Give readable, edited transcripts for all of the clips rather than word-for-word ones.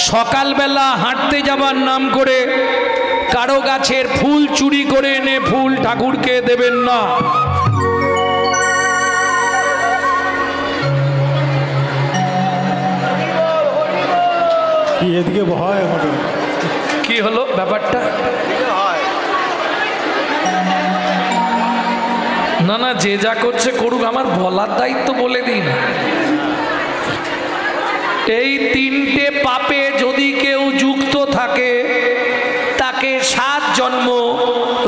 সকালবেলা হাঁটতে যাবার নাম করে কারো গাছের ফুল চুরি করে এনে ফুল ঠাকুরকে দেবেন না। এদিকে ভয় কি হলো ব্যাপারটা? না না, যে যা করছে করুক, আমার বলার দায়িত্ব বলে দিই না। এই তিনটে পাপে যদি কেউ যুক্ত থাকে তাকে 7 জন্ম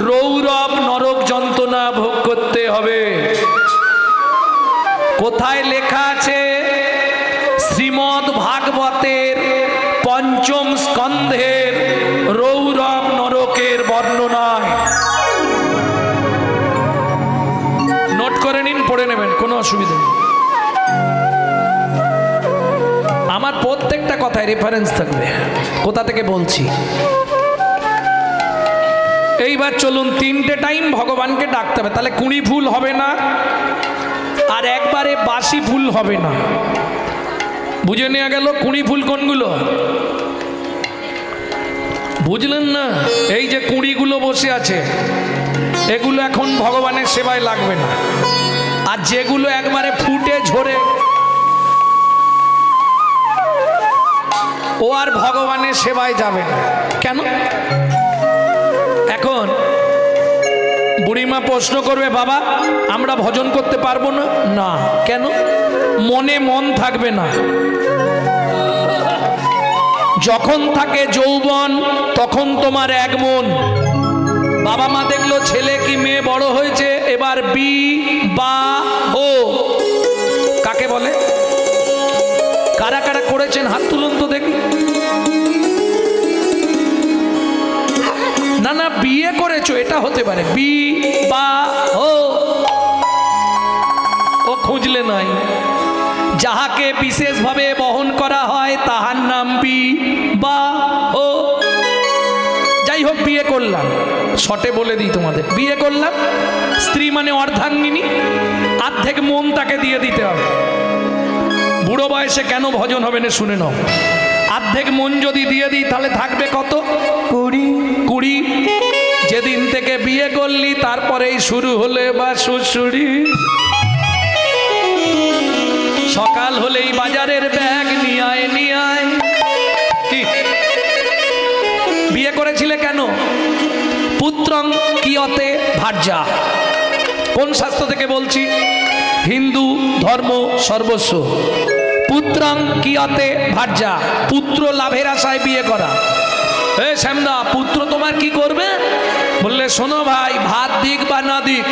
রৌরব নরক যন্ত্রণা ভোগ করতে হবে। কোথায় লেখা আছে? শ্রীমদ্ ভাগবতের 5ম স্কন্ধের রৌরব নরকের বর্ণনায়। নোট করে নিন, পড়ে নেবেন, কোনো অসুবিধা নেই। আমার প্রত্যেকটা কথায় রেফারেন্স থাকবে, কোথা থেকে বলছি। এইবার চলুন, 3টে টাইম ভগবানকে ডাকতে হবে, তাহলে 20 ফুল হবে না, আর একবারে বাসি ফুল হবে না। বুঝে নেওয়া গেল 20 ফুল কোনগুলো? বুঝলেন না? এই যে 20গুলো বসে আছে, এগুলো এখন ভগবানের সেবায় লাগবে না। আর যেগুলো একবারে ফুটে ঝরে, ও আর ভগবানের সেবায় যাবে না। কেন? এখন বুড়িমা প্রশ্ন করবে, বাবা আমরা ভজন করতে পারবো না? না। কেন? মনে মন থাকবে না। যখন থাকে যৌবন তখন তোমার এক মন। বাবা মা দেখলো ছেলে কি মেয়ে বড় হয়েছে, এবার বিবাহ কাকে বলে? কারা কারা করেছেন হাত তুলুন তো দেখি। না না, বিয়ে করেছো এটা হতে পারে, বিবাহ ও খুঁজলে নাই। যাহাকে বিশেষভাবে বহন করা হয় তাহার নাম বিবাহ। যাই হোক, বিয়ে করলাম, শর্টে বলে দিই তোমাদের, বিয়ে করলাম, স্ত্রী মানে অর্ধাঙ্গিনী, অর্ধেক মন তাকে দিয়ে দিতে হবে। বুড়ো বয়সে কেন ভজন হবে না শুনে নাও। অর্ধেক মন যদি দিয়ে দিই তাহলে থাকবে কত? 20। যেদিন থেকে বিয়ে করলি তারপরেই শুরু হলে বা শ্বশুরি। সকাল হলেই বাজারের ব্যাগ নিয়ে আয় নিয়ে আয়। কি বিয়ে করেছিলে কেন? পুত্রং কিয়তে ভার্যা। কোন শাস্ত্র থেকে বলছি? হিন্দু ধর্ম সর্বস্ব। পুত্রং কিয়তে ভার্যা, পুত্র লাভের আশায় বিয়ে করা। এ শ্যামদা, পুত্র তোমার কি করবে? বললে শোনো ভাই, ভাত দিক বা না দিক,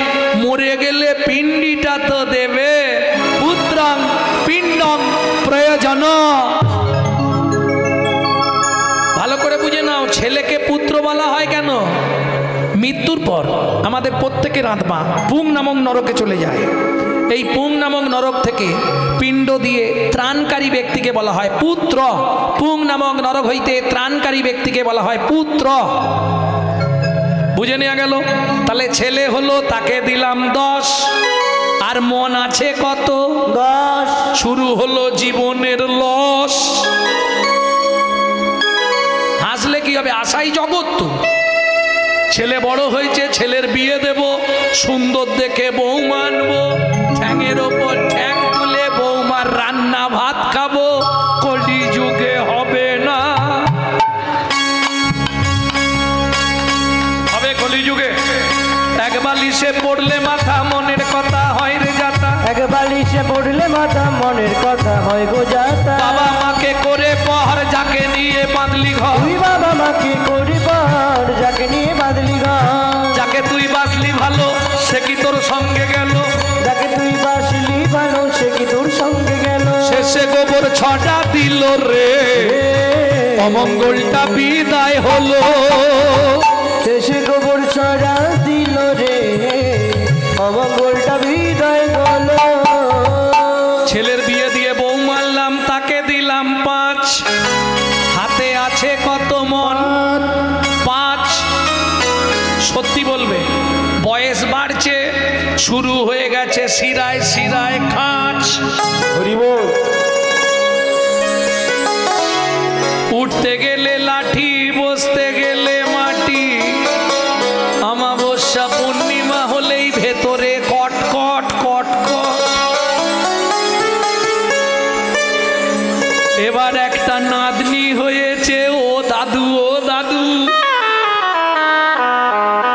মরে গেলে পিণ্ডিটা তো দেবে। পুত্রং পিণ্ডং প্রয়োজন। ভালো করে বুঝে নাও, ছেলেকে পুত্র বলা হয় কেন? মৃত্যুর পর আমাদের প্রত্যেকের আত্মা পুং নামক নরকে চলে যায়। এই পুং নামক নরক থেকে পিণ্ড দিয়ে ত্রাণকারী ব্যক্তিকে বলা হয় পুত্র। পুং নামক নরক হইতে ত্রাণকারী ব্যক্তিকে বলা হয় পুত্র। বুঝে নেওয়া গেল? তাহলে ছেলে হলো, তাকে দিলাম 10, আর মন আছে কত? 10। শুরু হলো জীবনের লস। হাসলে কি হবে? আশাই জগৎ। তো ছেলে বড় হয়েছে, ছেলের বিয়ে দেব, সুন্দর দেখে বউ মানবো, ঠ্যাঙের ওপর ঠ্যাং তুলে বৌমার রান্না ভাত খাবো। কলি যুগে হবে না, হবে কলি যুগে। এক বালিশে পড়লে মাথা মনের কথা হয় রে যাতা। এক বালিশে পড়লে মাথা মনের কথা হয় গো যাতা। বাবা মাকে করে পর যাকে নিয়ে বাঁধলি ঘর। তুই বাবা মাকে করে পর যাকে নিয়ে বাঁধলি ঘর। যাকে তুই বাঁচলি ভালো সে কি তোর সঙ্গে গেল? যাকে তুই বাঁচলি ভালো সে কি তোর সঙ্গে গেল? শেষে গোবর ছটা দিল রে, অমঙ্গলটা বিদায় হলো। শেষে গোবর ছড়া দিল রে, অমঙ্গলটা বিদায় হলো। ছেলের বিয়ে দিয়ে বউ মারলাম, তাকে দিলাম 5। হাতে আছে কত মন? 5। সত্যি বলবে, বয়স বাড়ছে, শুরু হয়ে গেছে শিরায় শিরায় খাঁচ। হরি বল। উঠতে এবার একটা নাতনি হয়েছে। ও দাদু, ও দাদু,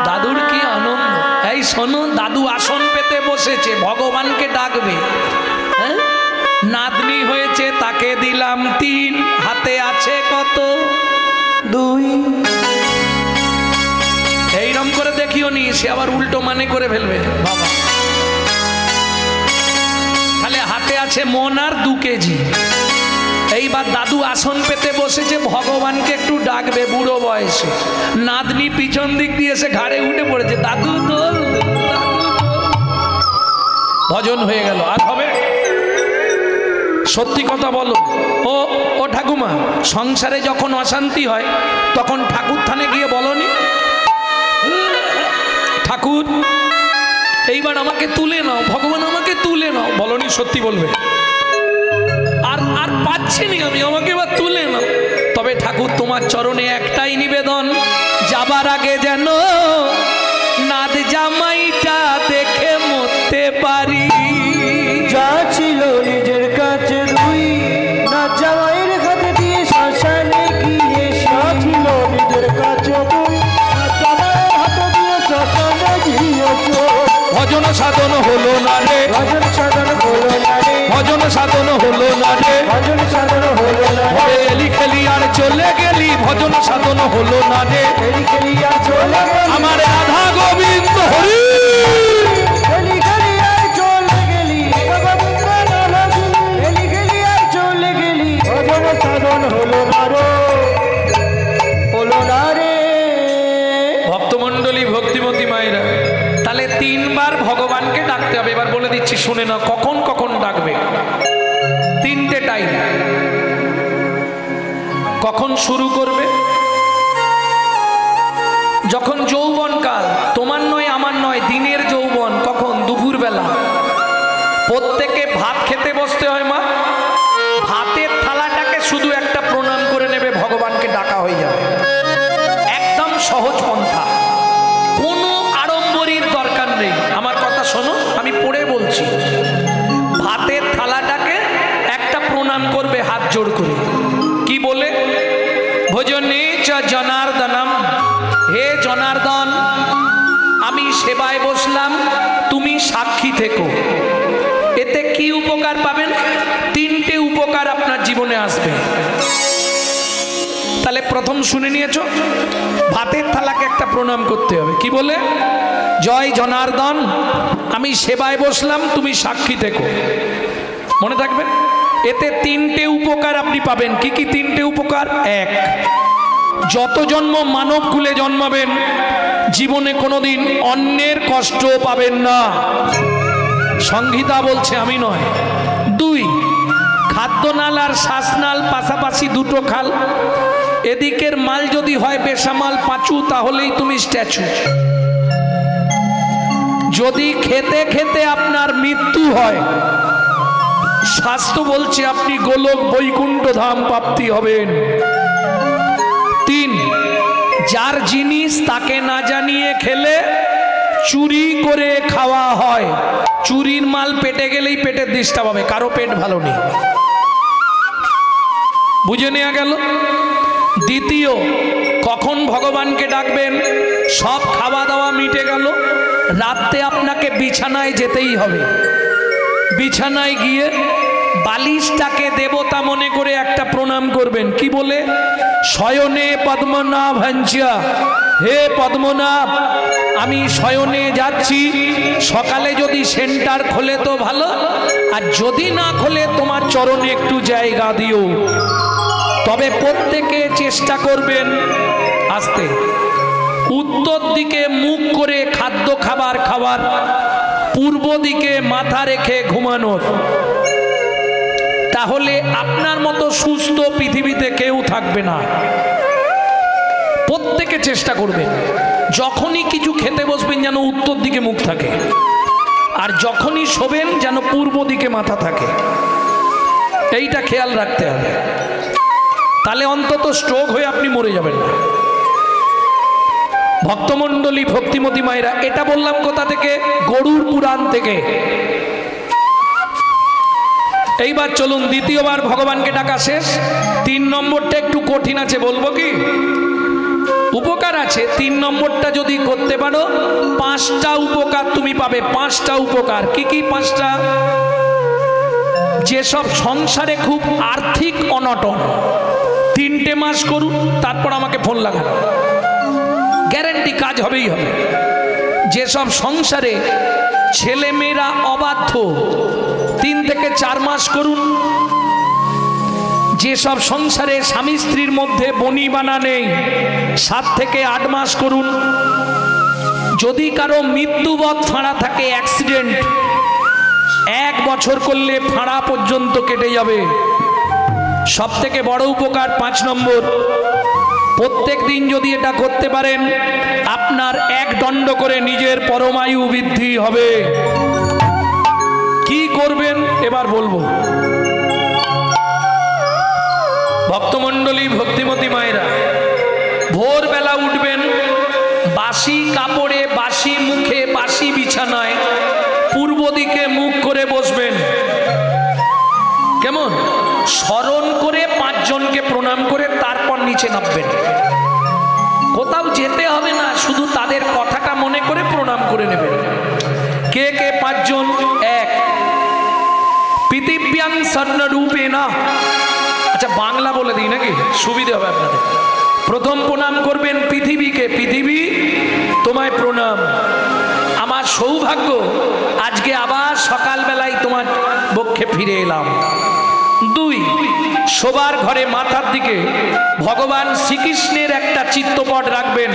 দাদুর কি আনন্দ। এই শোনো, দাদু আসন পেতে বসেছে, ভগবানকে ডাকবে। হ্যাঁ, নাতনি হয়েছে, তাকে দিলাম 3, হাতে আছে কত? 2। এইরকম করে দেখিও নি, সে আবার উল্টো মানে করে ফেলবে বাবা। তাহলে হাতে আছে মন আর 2 কেজি। এইবার দাদু আসন পেতে বসেছে, ভগবানকে একটু ডাকবে বুড়ো বয়সে। নাতনি পিছন দিক দিয়ে এসে ঘাড়ে উঠে পড়েছে, দাদু তোল, দাদু তোল। ভজন হয়ে গেল। আর হবে? সত্যি কথা বলো। ও ও ঠাকুমা, সংসারে যখন অশান্তি হয় তখন ঠাকুর থানে গিয়ে বলনি, ঠাকুর এইবার আমাকে তুলে নাও, ভগবান আমাকে তুলে নাও? বলনি? সত্যি বলবে? আর আর পাচ্ছি নি আমি, আমাকে এবার তুলে নাও। তবে ঠাকুর তোমার চরণে একটাই নিবেদন, যাবার আগে যেন নাদ জামাইটা দেখে মরতে পারি। যা ছিল নিজের কাছে 2, না জামাইয়ের হাতে দিয়ে শ্মশানে গিয়ে। যা ছিল নিজের কাছে 2, না জামাইয়ের হাতে দিয়ে শ্মশানে গিয়েছো। ভজন সাধন হলো না রে, ভজন সাধন হলো না রে, ভজন সাধন হলো না রে, ভজন সাধন হলো না রে। এলি খেলি আর চলে গেলি, ভজন সাধন হলো না রে। খেলি খেলি আর চলে গেলি, আমার রাধা গোবিন্দ হরি। খেলি খেলি আর চলে গেলি, খেলি খেলি আর চলে গেলি। ভজন সাধন হলো না রে, হলো না রে। ভক্তমণ্ডলী, ভক্তিমতী মায়েরা, তাহলে 3 বার ভগবানকে ডাকতে হবে। এবার বলে দিচ্ছি, শুনে না, কখন কখন ডাকবে। 3টে টাইম। কখন শুরু করবে? যখন যৌবনকাল, তোমার নয় আমার নয়, দিনের যৌবন। কখন? দুপুরবেলা। প্রত্যেকে ভাত খেতে বসতে হয় মা, ভাতের থালাটাকে শুধু একটা প্রণাম করে নেবে, ভগবানকে ডাকা হয়ে যাবে। একদম সহজ পন্থা, কোনো আড়ম্বরীর দরকার নেই। আমার কথা শোনো, আমি পড়ে বলছি। ভাতের থালাটাকে একটা প্রণাম করবে হাত জোড় করে। কি বলে? ভজনে চ জনার্দনম, হে জনার্দন, আমি সেবায় বসলাম, তুমি সাক্ষী থেকো। এতে কি উপকার পাবেন? 3টে উপকার আপনার জীবনে আসবে। তাহলে প্রথম শুনে নিয়েছো, ভাতের থালাকে একটা প্রণাম করতে হবে। কি বলে? জয় জনার্দন, আমি সেবায় বসলাম, তুমি সাক্ষী থেকো। মনে থাকবে? এতে 3টে উপকার আপনি পাবেন। কি কি 3টে উপকার? 1, যত জন্ম মানব কুলে জন্মাবেন জীবনে কোনোদিন অন্যের কষ্ট পাবেন না। সংহিতা বলছে, আমি নয়। 2, খাদ্যনাল আর শ্বাসনাল পাশাপাশি 2টো খাল। এদিকের মাল যদি হয় বেসামাল পাঁচু, তাহলেই তুমি স্ট্যাচু। যদি খেতে খেতে আপনার মৃত্যু হয়, শাস্ত্র বলছে আপনি গোলক বৈকুণ্ঠ ধাম প্রাপ্তি হবেন। 3, যার জিনিস তাকে না জানিয়ে খেলে চুরি করে খাওয়া হয়। চুরির মাল পেটে গেলেই পেটের ডিস্টার্ব হবে, কারো পেট ভালো নেই। বুঝে নেওয়া গেল? দ্বিতীয়, কখন ভগবানকে ডাকবেন? সব খাওয়া দাওয়া মিটে গেল, রাতে আপনাকে বিছানায় যেতেই হবে। বিছানায় গিয়ে বালিশটাকে দেবতা মনে করে একটা প্রণাম করবেন। কি বলে? শয়নে পদ্মনাভাঞ্চা, হে পদ্মনাভ, আমি শয়নে যাচ্ছি, সকালে যদি সেন্টার খোলে তো ভালো, আর যদি না খোলে তোমার চরণে একটু জায়গা দিও। তবে প্রত্যেকে চেষ্টা করবেন আসতে উত্তর দিকে মুখ করে খাদ্য খাবার, পূর্ব দিকে মাথা রেখে ঘুমানোর। তাহলে আপনার মতো সুস্থ পৃথিবীতে কেউ থাকবে না। প্রত্যেকে চেষ্টা করবেন যখনই কিছু খেতে বসবেন যেন উত্তর দিকে মুখ থাকে, আর যখনই শোবেন যেন পূর্ব দিকে মাথা থাকে। এইটা খেয়াল রাখতে হবে, তাহলে অন্তত স্ট্রোক হয়ে আপনি মরে যাবেন না। ভক্তমণ্ডলী, ভক্তিমতী মায়েরা, এটা বললাম কোথা থেকে? গরুর পুরাণ থেকে। এইবার চলুন দ্বিতীয়বার ভগবানকে ডাকা শেষ। 3 নম্বরটা একটু কঠিন আছে, বলবো কি? উপকার আছে। 3 নম্বরটা যদি করতে পারো 5টা উপকার তুমি পাবে। 5টা উপকার। কি কি 5টা? যেসব সংসারে খুব আর্থিক অনটন, 3টে মাস করুন, তারপর আমাকে ফোন লাগান, গ্যারেন্টি কাজ হবেই হবে। যেসব সংসারে ছেলে মেয়েরা অবাধ্য, 3 থেকে 4 মাস করুন। যেসব সংসারে স্বামী স্ত্রীর মধ্যে বনিবানা নেই, 7 থেকে 8 মাস করুন। যদি কারো মৃত্যুবৎ ফাঁড়া থাকে, অ্যাক্সিডেন্ট, 1 বছর করলে ফাঁড়া পর্যন্ত কেটে যাবে। সব থেকে বড় উপকার 5 নম্বর, প্রত্যেক দিন যদি এটা করতে পারেন আপনার 1 দণ্ড করে নিজের পরমায়ু বৃদ্ধি হবে। কি করবেন এবার বলবো। ভক্তমণ্ডলী, ভক্তিমতী মায়েরা, ভোরবেলা উঠবেন, বাসি কাপড়ে, বাসি মুখে, বাসি বিছানায় পূর্ব দিকে মুখ করে বসবেন। কেমন? স্মরণ করে 5 জনকে প্রণাম করে তারপর নিচে নামবেন। কোথাও যেতে হবে না, শুধু তাদের কথাটা মনে করে প্রণাম করে নেবেন। কে কে 5 জন? 1, পৃথিব্যাং স্বর্ণরূপেণা। আচ্ছা, বাংলা বলে দিই নাকি, সুবিধা হবে আপনাদের। প্রথম প্রণাম করবেন পৃথিবীকে। পৃথিবী, তোমায় প্রণাম। আমার সৌভাগ্য আজকে আবার সকালবেলায় তোমার বক্ষে ফিরে এলাম। 2, শোবার ঘরে মাথার দিকে ভগবান শ্রীকৃষ্ণের একটা চিত্রপট রাখবেন।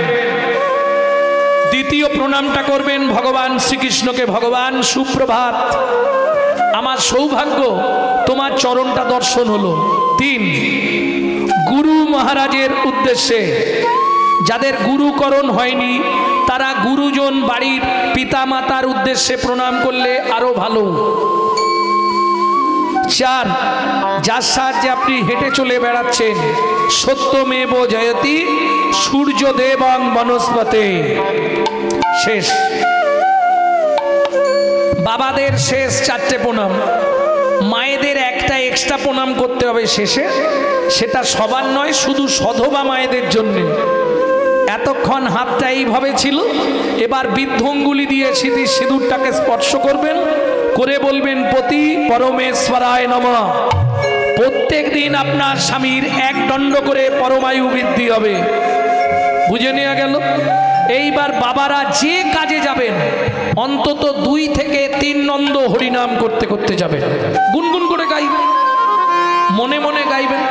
দ্বিতীয় প্রণামটা করবেন ভগবান শ্রীকৃষ্ণকে। ভগবান সুপ্রভাত, আমার সৌভাগ্য তোমার চরণটা দর্শন হলো। 3, গুরু মহারাজের উদ্দেশ্যে, যাদের গুরুকরণ হয়নি তারা গুরুজন, বাড়ির পিতা মাতার উদ্দেশ্যে প্রণাম করলে আরো ভালো। 4, যার সাহায্যে আপনি হেঁটে চলে বেড়াচ্ছেন, সত্যমেব জয়তি সূর্যদেবং বনস্পতে। শেষ। বাবাদের শেষ 4টে প্রণাম। মায়েদের একটা এক্সট্রা প্রণাম করতে হবে শেষে, সেটা সবার নয়, শুধু সধবা মায়েদের জন্য। এতক্ষণ হাতটা এইভাবে ছিল, এবার বৃদ্ধঙ্গুলি দিয়ে সিঁদুরটাকে স্পর্শ করবেন, করে বলবেন পতি পরমেশ্বরায় নমঃ। প্রত্যেক দিন আপনার স্বামীর 1 দণ্ড করে পরমায়ু বৃদ্ধি হবে। বুঝে নেওয়া গেল? এইবার বাবারা যে কাজে যাবেন অন্তত 2 থেকে 3 নন্দ হরিনাম করতে করতে যাবেন। গুনগুন করে গাইবেন, মনে মনে গাইবেন।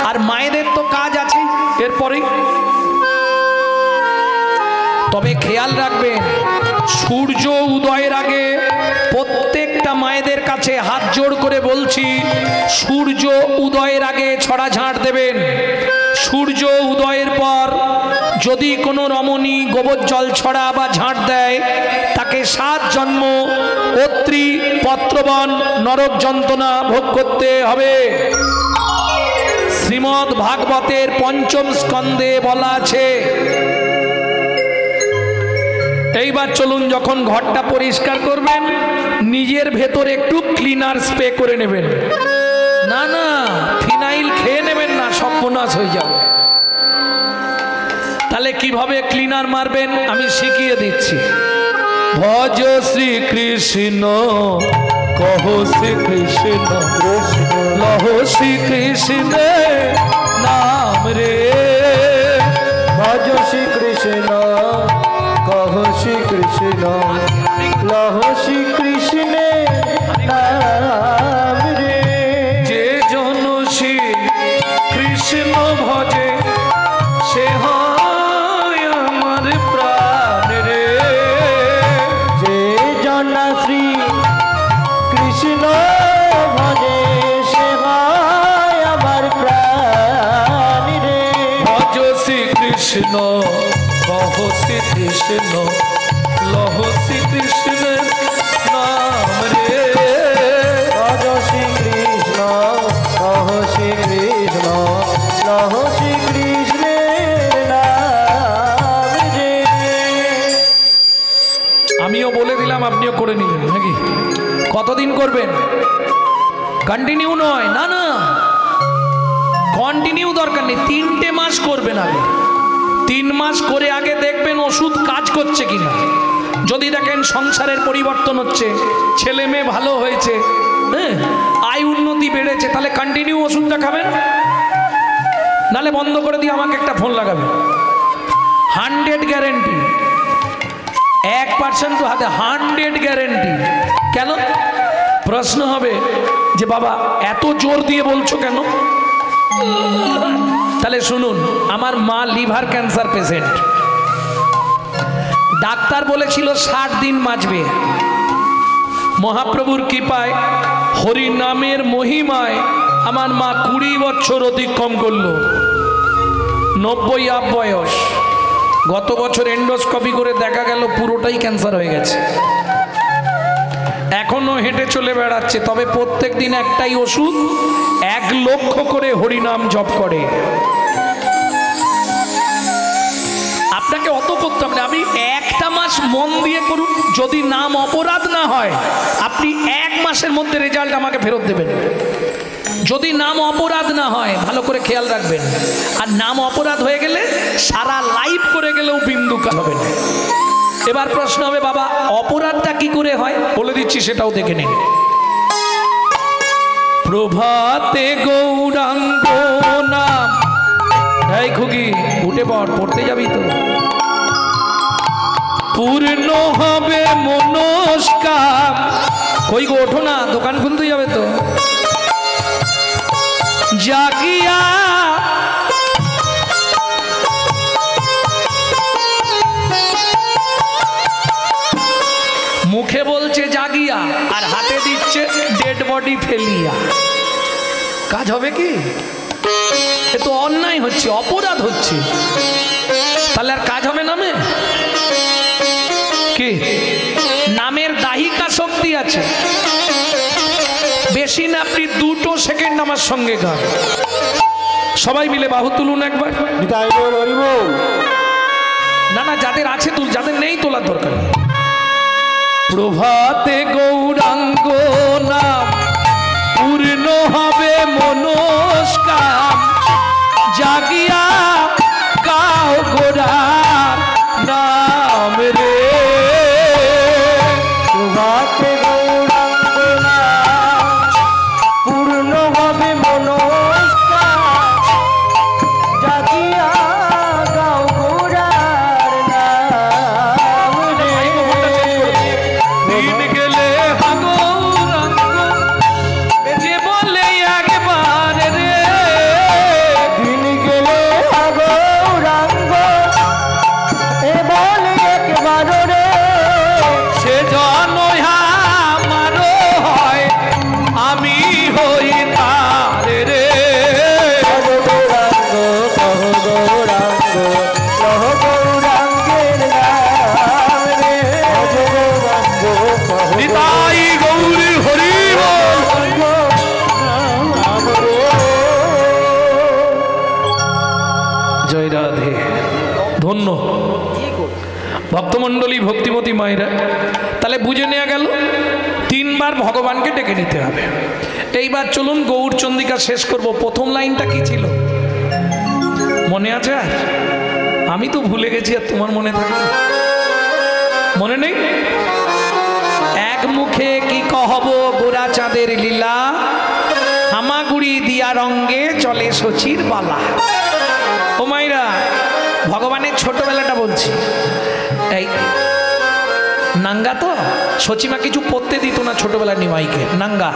আর মায়েদের তো কাজ আছে এরপরেই। তবে খেয়াল রাখবেন, সূর্য উদয়ের আগে প্রত্যেকটা মায়েদের কাছে হাত জোড় করে বলছি, সূর্য উদয়ের আগে ছড়া ঝাড় দেবেন। সূর্য উদয়ের পর যদি কোনো রমণী গোবর জল ছড়া বা ঝাড় দেয়, তাকে 7 জন্ম অত্রি পত্রবন নরক যন্ত্রণা ভোগ করতে হবে। শ্রীমদ্ ভাগবতের 5ম স্কন্ধে বলা আছে। এইবার চলুন, যখন ঘরটা পরিষ্কার করবেন নিজের ভেতর একটু ক্লিনার স্প্রে করে নেবেন। না না, ফিনাইল খেয়ে নেবেন না, সর্বনাশ হয়ে যাবে। তাহলে কিভাবে ক্লিনার মারবেন আমি শিখিয়ে দিচ্ছি। ভজ শ্রীকৃষ্ণ, কহ শ্রীকৃষ্ণ, লহ শ্রীকৃষ্ণ নাম রে। ভজ শ্রীকৃষ্ণ, কহ শ্রীকৃষ্ণ, লহ শ্রীকৃষ্ণ নাম রে। যে জন শ্রী কৃষ্ণ ভজে, সে হয় আমার প্রাণ রে। যে জন শ্রী কৃষ্ণ ভজে, সে হয় আমার প্রাণ রে। ভজ শ্রীকৃষ্ণ, কহ শ্রীকৃষ্ণ, লহ শ্রীকৃষ্ণ নাম রে। ভজ শ্রীকৃষ্ণ, কহ শ্রীকৃষ্ণ, লহ শ্রীকৃষ্ণ নাম রে। আমিও বলে দিলাম, আপনিও করে নিলেন নাকি? কতদিন করবেন? কন্টিনিউ নয়, না না, কন্টিনিউ দরকার নেই, 3টে মাস করবেন আগে। 3 মাস করে আগে দেখবেন ওষুধ কাজ করছে কিনা। যদি দেখেন সংসারের পরিবর্তন হচ্ছে, ছেলে মেয়ে ভালো হয়েছে, হ্যাঁ, আয় উন্নতি বেড়েছে, তাহলে কন্টিনিউ ওষুধটা খাবেন, নালে বন্ধ করে দিয়ে আমাকে একটা ফোন লাগাবেন। 100 গ্যারেন্টি, 1% তো হাতে 100 গ্যারেন্টি। কেন? প্রশ্ন হবে যে বাবা এত জোর দিয়ে বলছো কেন? তাহলে শুনুন, আমার মা লিভার ক্যান্সার পেশেন্ট, ডাক্তার বলেছিল 60 দিন বাঁচবে। মহাপ্রভুর কৃপায়, হরি নামের মহিমায় আমার মা 20 বছর অতিক্রম করলো, 90 আপ বয়স। গত বছর এন্ডোস্কোপি করে দেখা গেল পুরোটাই ক্যান্সার হয়ে গেছে। এখনো হেঁটে চলে বেড়াচ্ছে, তবে প্রত্যেক দিন একটাই ওষুধ, 1 লক্ষ করে হরিনাম জপ করে। আপনাকে অত করতে হবে না, আপনি 1টা মাস মন দিয়ে করুন। যদি নাম অপরাধ না হয়, আপনি 1 মাসের মধ্যে রেজাল্ট আমাকে ফেরত দেবেন। যদি নাম অপরাধ না হয়, ভালো করে খেয়াল রাখবেন। আর নাম অপরাধ হয়ে গেলে সারা লাইফ করে গেলেও বিন্দু কাজ হবে না। এবার প্রশ্ন হবে, বাবা অপরাধটা কি করে হয়? বলে দিচ্ছি, সেটাও দেখে নিন। প্রভাতে গৌরাঙ্গ নাম, এই খুকি উঠে পড়, পড়তে যাবি তো। পূর্ণ হবে মনস্কাম, কই গো ওঠো না, দোকান খুলতে যাবে তো। জাগিয়া মুখে বলছে জাগিয়া, আর হাতে দিচ্ছে ডেড বডি ফেলিয়া। কাজ হবে কি? এ তো অন্যায় হচ্ছে, অপরাধ হচ্ছে। তাহলে আর কাজ হবে নামে কি? নামের দাহিকা শক্তি আছে। বেশি না, আপনি 2 সেকেন্ড আমার সঙ্গে গান। সবাই মিলে বাহু তুলুন একবার। না না, যাদের আছে তুল, যাদের নেই তোলার দরকার। প্রভাতে গৌরাঙ্গ নাম, পূর্ণ হবে মনস্কাম। জাগিয়া গাও গোরার নাম রে। প্রভাতে গৌরাঙ্গ নাম, পূর্ণ হবে মনস্কাম। জাগিয়া গাও গোরার নাম রে। দিন গেলে গৌরাঙ্গ যে বলে একবার রে। দিন গেলে গৌরাঙ্গ এ বলে একবার রে। সে জন আমার হয়, আমি হই তার রে। কহ গৌরাঙ্গ, কহ গৌরাঙ্গ, কহ গৌরাঙ্গের নাম রে। কহ গৌরাঙ্গ, কহ নিতাই গৌরী হরি বল। নাম রে। জয় রাধে। ধন্য ভক্তমণ্ডলী, ভক্তিমতী মায়েরা, তাহলে বুঝে নেওয়া গেল 3 বার ভগবানকে ডেকে নিতে হবে। এইবার চলুন গৌরচন্দ্রিকা শেষ করব। প্রথম লাইনটা কি ছিল মনে আছে? আর আমি তো ভুলে গেছি, আর তোমার মনে থাকে? মনে নেই? এক মুখে কি কহব গোরা চাঁদের লীলা, হামাগুড়ি দিয়া রঙ্গে চলে শচীর বালা। ও মাইরা, ভগবানের ছোটবেলাটা বলছি। এই নাঙ্গা তো সচিমা কিছু পরতে দিত না ছোটবেলা নিমাইকে, নাঙ্গা।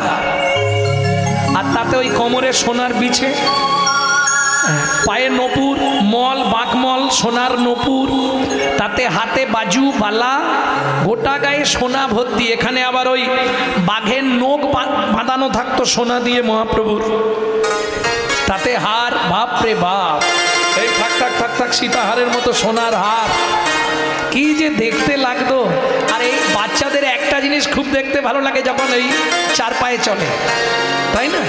আর তাতে ওই কোমরে সোনার বিছে, পায়ে নপুর, মল বাঁকমল সোনার নপুর, তাতে হাতে বাজু বালা, গোটা গায়ে সোনা ভর্তি। এখানে আবার ওই বাঘের নখ বাঁধানো থাকতো সোনা দিয়ে মহাপ্রভুর। তাতে হার, বাপরে বাপ, এই থাক থাক থাক থাক সীতাহারের মতো সোনার হার, কি যে দেখতে লাগতো। আর এই বাচ্চাদের একটা জিনিস খুব দেখতে ভালো লাগে, যখন এই 4 পায়ে চলে, তাই না?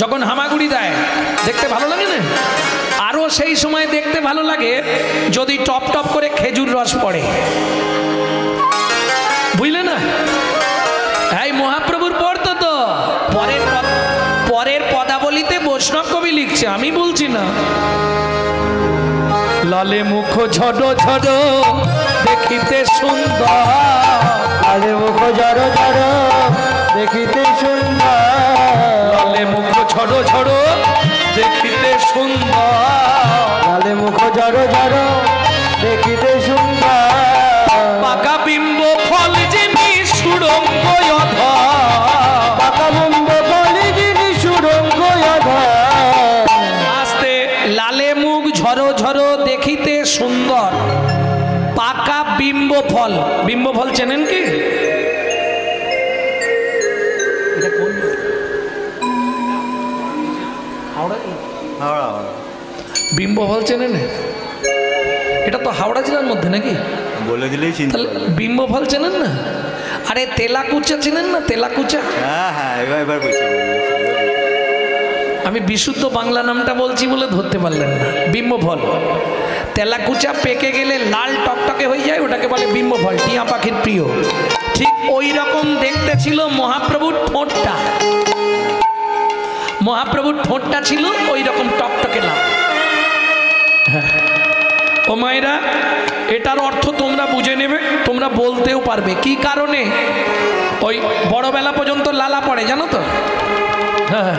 যখন হামাগুড়ি দেয় দেখতে ভালো লাগে না? আরও সেই সময় দেখতে ভালো লাগে যদি টপ টপ করে খেজুর রস পড়ে, বুঝলে না? এই মহাপ্রভুর পড়তো তো, পরের পদাবলিতে বৈষ্ণব কবি লিখছে, আমি বলছি না। লালে মুখ ঝড়ো ঝড়ো দেখিতে সুন্দর, লালে মুখ ঝড়ো ঝড়ো দেখিতে সুন্দর, লালে মুখ ঝড়ো ঝড়ো দেখিতে সুন্দর, লালে মুখ ঝড়ো ঝড়ো দেখিতে সুন্দর, পাকা বিম্ব ফল যিনি সুড়ঙ্গ অধর, পাকা বিম্ব ফল যিনি সুড়ঙ্গ অধর। আস্তে, লালে মুখ ঝড়ো ঝড়ো দেখিতে সুন্দর, পাকা বিম্ব ফল। বিম্ব ফল চেনেন কি? বিম্ব ফল চেনেন? এটা তো হাওড়া জেলার মধ্যে নাকি? বলে দিলেই চিনতে তাহলে পারবে। বিম্ব ফল চেনেন না? আরে তেলাকুচা চেনেন না? তেলাকুচা, হ্যাঁ হ্যাঁ, এবার বলছি। আমি বিশুদ্ধ বাংলা নামটা বলছি বলে ধরতে পারলেন না। বিম্ব ফল, তেলাকুচা পেকে গেলে লাল টকটকে হয়ে যায়, ওটাকে বলে বিম্ব ফল, টিয়া পাখির প্রিয়। ঠিক ওই রকম দেখতে ছিল মহাপ্রভুর ঠোঁটটা। মহাপ্রভুর ঠোঁটটা ছিল ওই রকম টকটকে লাল। হ্যাঁ ও মায়েরা, এটার অর্থ তোমরা বুঝে নেবে, তোমরা বলতেও পারবে কি কারণে ওই বড়বেলা পর্যন্ত লালা পড়ে, জানো তো? হ্যাঁ,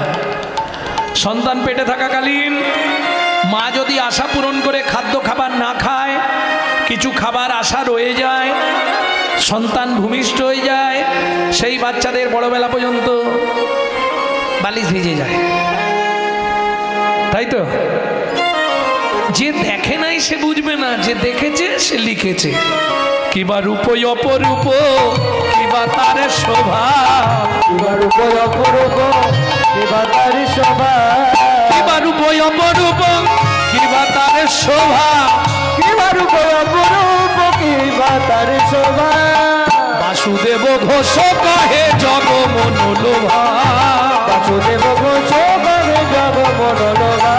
সন্তান পেটে থাকাকালীন মা যদি আশা পূরণ করে খাদ্য খাবার না খায়, কিছু খাবার আশা রয়ে যায়, সন্তান ভূমিষ্ঠ হয়ে যায়, সেই বাচ্চাদের বড়বেলা পর্যন্ত বালিশ ভিজে যায়, তাই তো? যে দেখে নাই সে বুঝবে না, যে দেখেছে সে লিখেছে। কিবা রূপই অপরূপ, কিবা তার শোভা, কিবা রূপ অপরূপ, কিবা তার শোভা, কিবা রূপই অপরূপ, কিবা তার শোভা, কিবা রূপ অপরূপ, কিবা তার শোভা। বাসুদেব ঘোষ কহে জগমনোলোভা, বাসুদেব ঘোষ কহে জগমনোলোভা।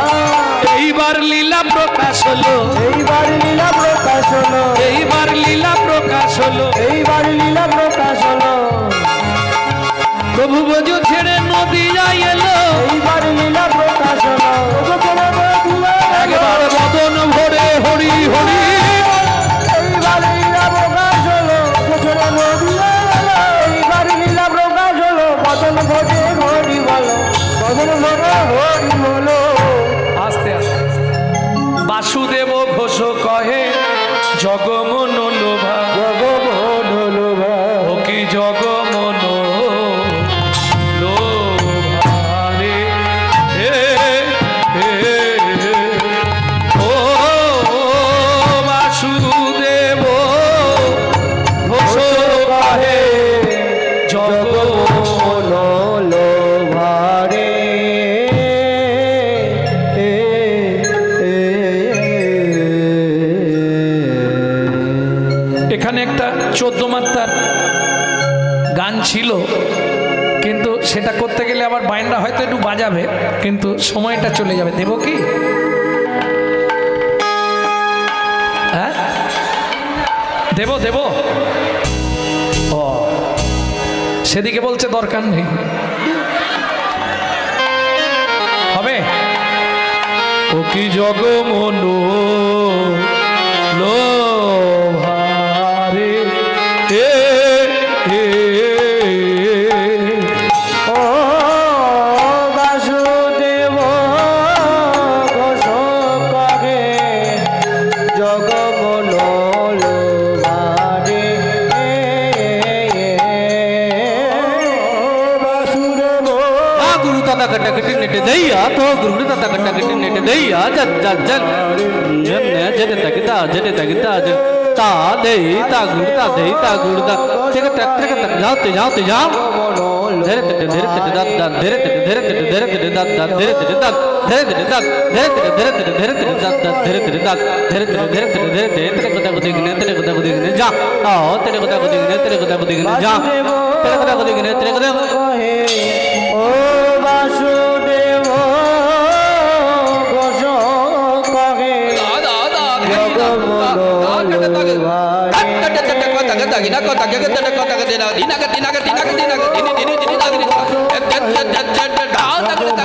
এইবার লীলা প্রকাশ হলো, এইবার লীলা প্রকাশ হলো, এইবার লীলা প্রকাশ হলো, এইবার লীলা প্রকাশ হলো। প্রভু বোঝ ছেড়ে নদীয়ায় এলো, এইবার লীলা প্রকাশ হলো। একবার বদন ভরে হরি হরি, এইবার লীলা প্রকাশ হলো। এইবার লীলা প্রকাশ হলো। বদন ভরে হরি বলো, বদন ভরে হরি বলো। আস্তে আস্তে, বাসুদেব ঘোষ কহে জগমনোলোভা, জগমনোলোভা, ও কি জগমনোলোভা রে, ও বাসুদেব ঘোষ কহে জগমনোলোভা রে। এখানে একটা 14 মাত্রার গান ছিল, কিন্তু সেটা করতে গেলে আবার বাইনটা হয়তো একটু বাজাবে, কিন্তু সময়টা চলে যাবে। দেব কি? হ্যাঁ দেব দেব। ও সেদিকে বলছে দরকার নেই, হবে। ও কি জগমনো লোভারে, ও বাসুদেব ঘোষ কহে জগমনোলোভা রে। বাসুদেব गुरु ताता कट्टा कट्टी नेटे दैया तो गुरु ताता कट्टा कट्टी नेटे दैया जल जल जल जल जल तकिता ता दे ता गुरु ता दे ता गुरु ता तेक तक जाओ ते जाओ धीरे धीरे दात दात धीरे धीरे दात दात धीरे धीरे दात धीरे धीरे दात धीरे धीरे दात दात धीरे धीरे दात धीरे धीरे तेरे को देखने जा आओ तेरे को देखने जा तेरे को देखने तेरे को কহে ও বাসুদেব ঘোষ কহে জগমনোলোভা রে।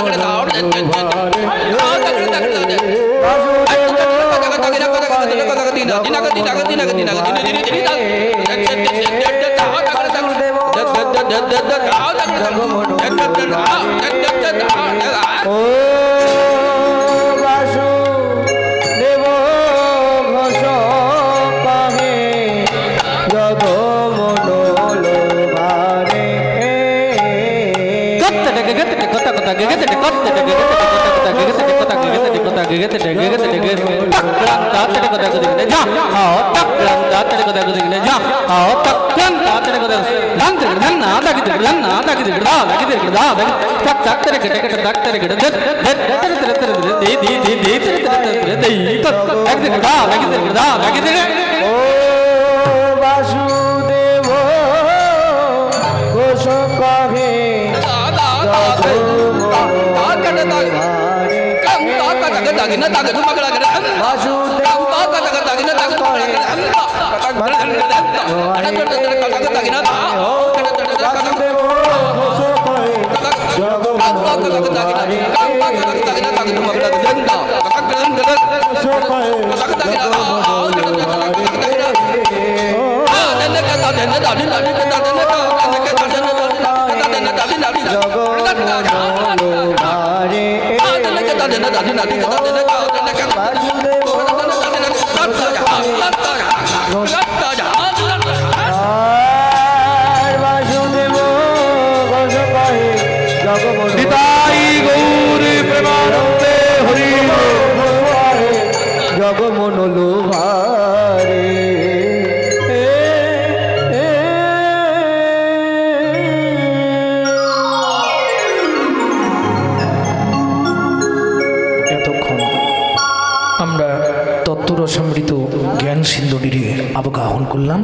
সমৃদ্ধ জ্ঞান সিন্ধুটিরে অবগাহন করলাম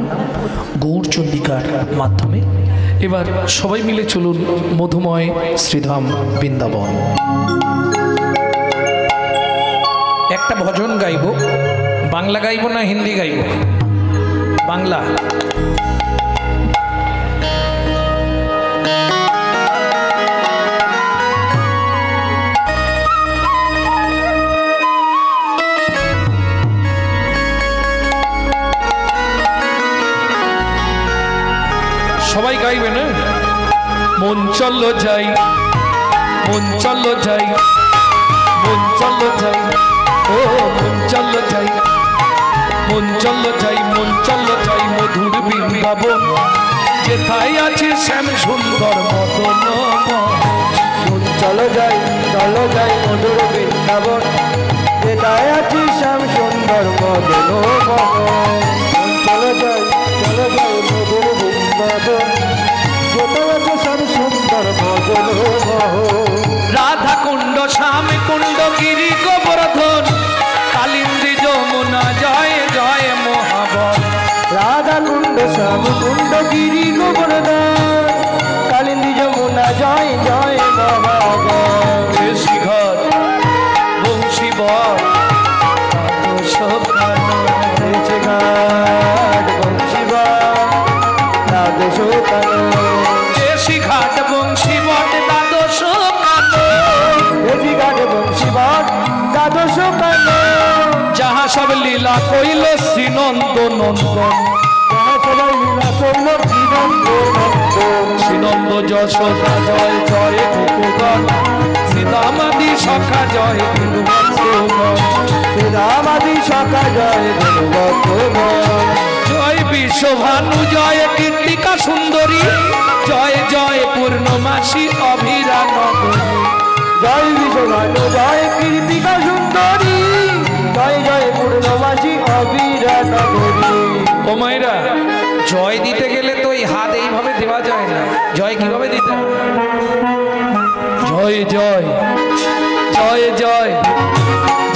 গৌরচন্দিকার মাধ্যমে। এবার সবাই মিলে চলুন মধুময় শ্রীধাম বৃন্দাবন। একটা ভজন গাইব, বাংলা গাইব না হিন্দি গাইব? বাংলা। সবাই গাইবে না? মন চলো যাই, মন চলো যাই, মন চলো যাই, ও মন চলো যাই, মন চলো যাই, মন চলো যাই মধুর বৃন্দাবন, যেথায় আছে শ্যাম সুন্দর মদন। মন চলো যাই, চলো যাই মধুর বৃন্দাবন, যেথায় আছে শ্যাম সুন্দর মদন। মন চলো যাই, চলো যাই মধুর বৃন্দাবন, যেথায় আছে শ্যাম সুন্দর মদন। রাধা কুণ্ড, শ্যাম কুণ্ড, গিরি গোবর্ধন, কালিন্দী যমুনা, জয় জয় মহাবন। রাধা কুণ্ড, শ্যাম কুণ্ড, গিরি গোবর্ধন, কালিন্দী যমুনা, জয় জয় মহাবন। শিখর বংশী বর ঘাট বংশী দ্বাদশ কালো, দেশি ঘাট বংশী বট দ্বাদশ কালো, দেশি ঘাট বংশী দ্বাদশ কালো। যাহা সব লীলা কইল শ্রীনন্দ নন্দন, যাহা সবাই লীলা করল শ্রীনন্দ নন্দন। শ্রীনন্দ যশোদা জয় জয় গোপগণ, শ্রীরামাদি সখা জয় ধনুবৎসগণ, শ্রীরামাদি সখা জয় ধনুবৎসগণ। জয় বিশ্বভানু জয় কীর্তিকা সুন্দরী, জয় জয় পূর্ণমাসী অভিরা নগরী। জয় বিশ্বভানু জয় কীর্তিকা সুন্দরী, জয় জয় পূর্ণমাসী অবিরা নগরী। ও মায়েরা, জয় দিতে গেলে তো এই হাত এইভাবে দেওয়া যায় না, জয় কিভাবে দিতে হবে? জয় জয় জয় জয়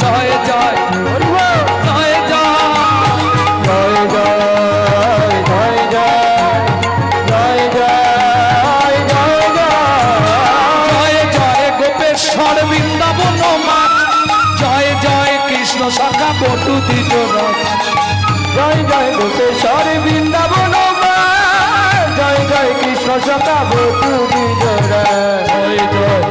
জয় জয় জয় জয় জয় জয় জয় জয় জয় জয় জয় জয় জয় গোপেশ্বর বৃন্দাবন মা, জয় জয় কৃষ্ণ সখা বটু দ্বিজ রথ। জয় জয় গোপেশ্বর বৃন্দাবন মা, জয় জয় কৃষ্ণ সখা বটু দ্বিজ রথ। জয় জয়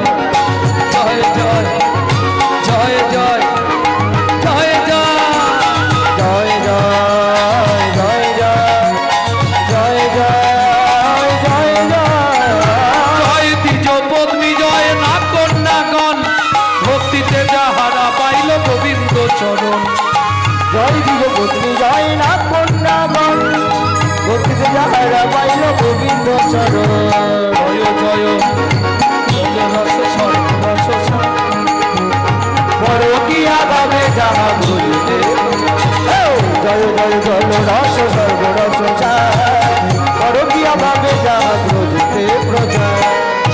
চরণ। জয় দিগপত্নী জয় নাথ কন্যাগণ, ভক্তিতে যাহারা পাইল গোবিন্দ চরণ। জয় জয় জয় রস সর্বরস সার। পরকিয়া ভাবে যাহা ভুলিতে, জয় জয় জল রস সর্বরস সার। পরকিয়া ভাবে যাহা ভুলিতে প্রচার।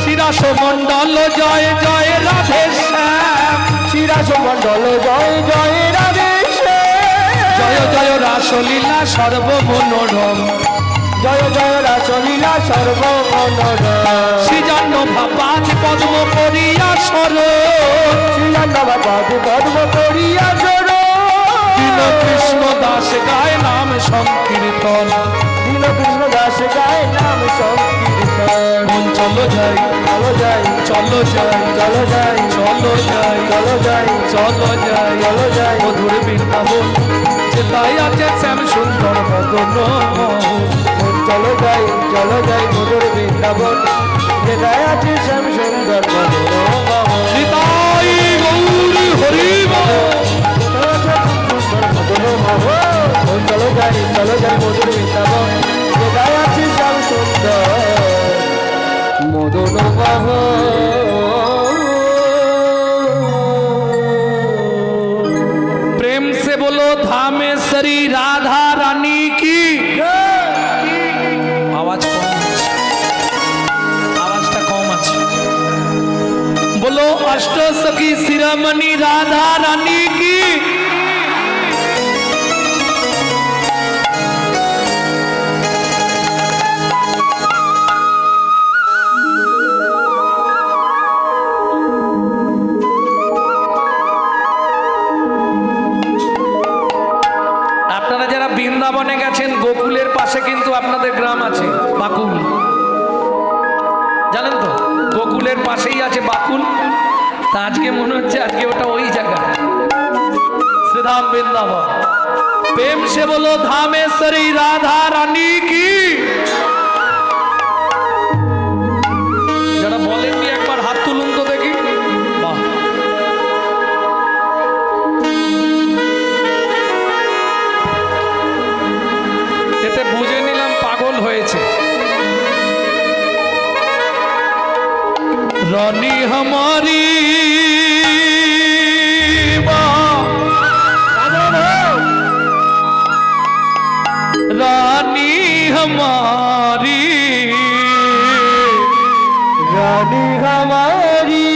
শিরাস মণ্ডল জয় জয় রাধে শ্যাম। শিরাস মণ্ডল জয় জয় রাধে শ্যাম। জয় জয় রাসলীলা সর্বমনোরম। জয় জয় রাসলীলা সর্বমনোরম। শ্রীজন্য ভাপাত পদ্ম করিয়া সর। শ্রীজন্নবাদ পদ্ম করিয়া সর। দীন কৃষ্ণ দাস গায় নাম সংকীর্তন। দীন কৃষ্ণ দাস গায় নাম সংকীর্তন। মন চলো যাই চলো যাই চলো যাই চলো যাই চলো যাই চলো যাই চলো যাই চলো যাই মধুর বৃন্দাবন, যেটাই আছে শ্যাম সুন্দর বদন। চলো যাই মধুর বৃন্দাবন, যেটাই আছে শ্যাম সুন্দর মনোরম। নিতাই গৌরী হরি বল। চলো যাই মধুর বৃন্দাবন, যেটাই আছে শ্যাম সুন্দর মদন प्रेम से बोलो धामेश्वरी राधा रानी की। आवाज कम আছে, आवाजটা কম আছে। बोलो अष्ट सखी शिरोमणि राधा रानी की। আপনারা যারা বৃন্দাবনে গেছেন, গোকুলের পাশে কিন্তু আপনাদের গ্রাম আছে বাকুল, জানেন তো? গোকুলের পাশেই আছে বাকুল। তা আজকে মনে হচ্ছে আজকে ওটা ওই জায়গা, শ্রীধাম বৃন্দাবন। প্রেম সে বলো ধামেশ্বরী রাধা রানী কি। যারা বলেননি একবার হাত তুলুন তো দেখি। বাহ, এতে বুঝে নিলাম পাগল হয়েছে। रानी हमारी रानी हमारी रानी हमारी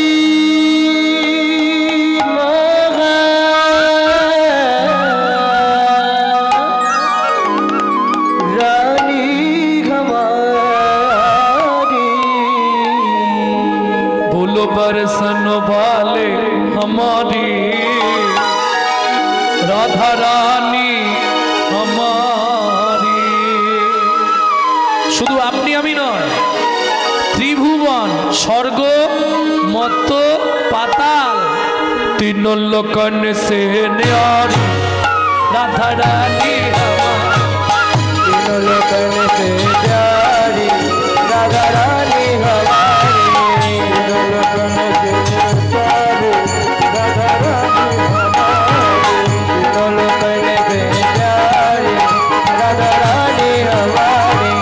रानी हमारी बोलो बरसन वाले हमारी राधा रानी हमारी। শুধু আপনি আমি নয়, ত্রিভুবন স্বর্গ মত্ত পাতাল तीन लोकन से न्यारी राधा रानी हमारी। तीनों लोकन से प्यारी राधा रानी हमारी। तीनों लोकन से प्यारी राधा रानी हमारी। तीनों लोकन से प्यारी राधा रानी हमारी।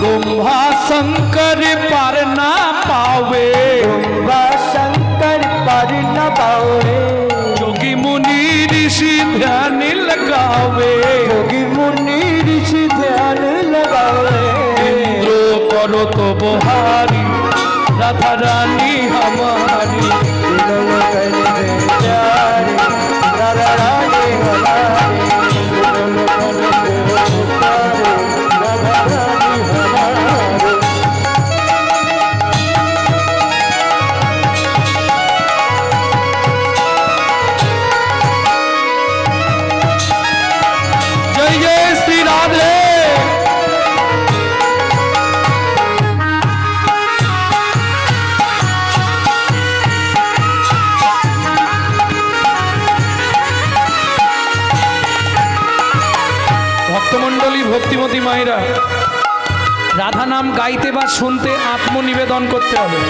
ब्रह्मा शंकर पर ना पावे, ब्रह्मा शंकर पर न पावे। जोगी मुनि ऋषि ध्यान लगावे। योगी मुनि ऋषि ध्यान लगावे। इंद्रो करो तो बहारी राधा रानी हमारी। तीनों लोकन से प्यारी राधा रानी हमारी। तीनों लोकन से प्यारी राधा रानी हमारी। जय जय श्री राधे। মণ্ডলী ভক্তিমতী মায়েরা, রাধা নাম গাইতে বা শুনতে আত্মনিবেদন করতে হবে।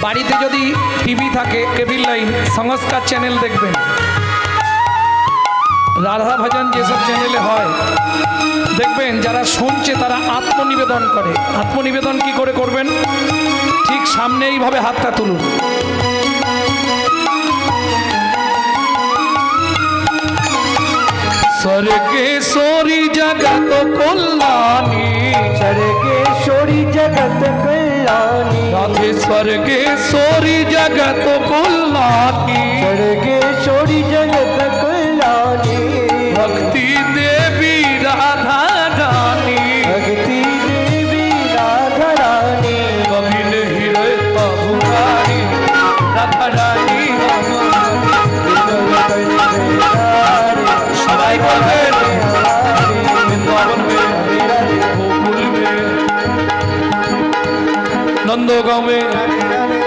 বাড়িতে যদি টিভি থাকে, কেবিল লাইন, সংস্কার চ্যানেল দেখবেন, রাধা ভজন যেসব চ্যানেলে হয় দেখবেন যারা শুনছে তারা আত্মনিবেদন করে। আত্মনিবেদন কি করে করবেন? ঠিক সামনে এইভাবে হাতটা তুলুন, স্বর্গেশ্বরী জগত কল্যাণী, স্বর্গেশ্বরী জগত কল্যাণী, রাধে স্বর্গেশ্বরী জগত কল্যাণী, স্বর্গেশ্বরী জগত কল্যাণী, ভক্তি দেবী রাধা রানী, ভক্তি দেবী রাধা রানী, কবিল হৃদয় প্রভুরানী, রাধা রানী সবাই বলবেন বৃন্দাবন মে, गोकुल में, नंदोगांव में,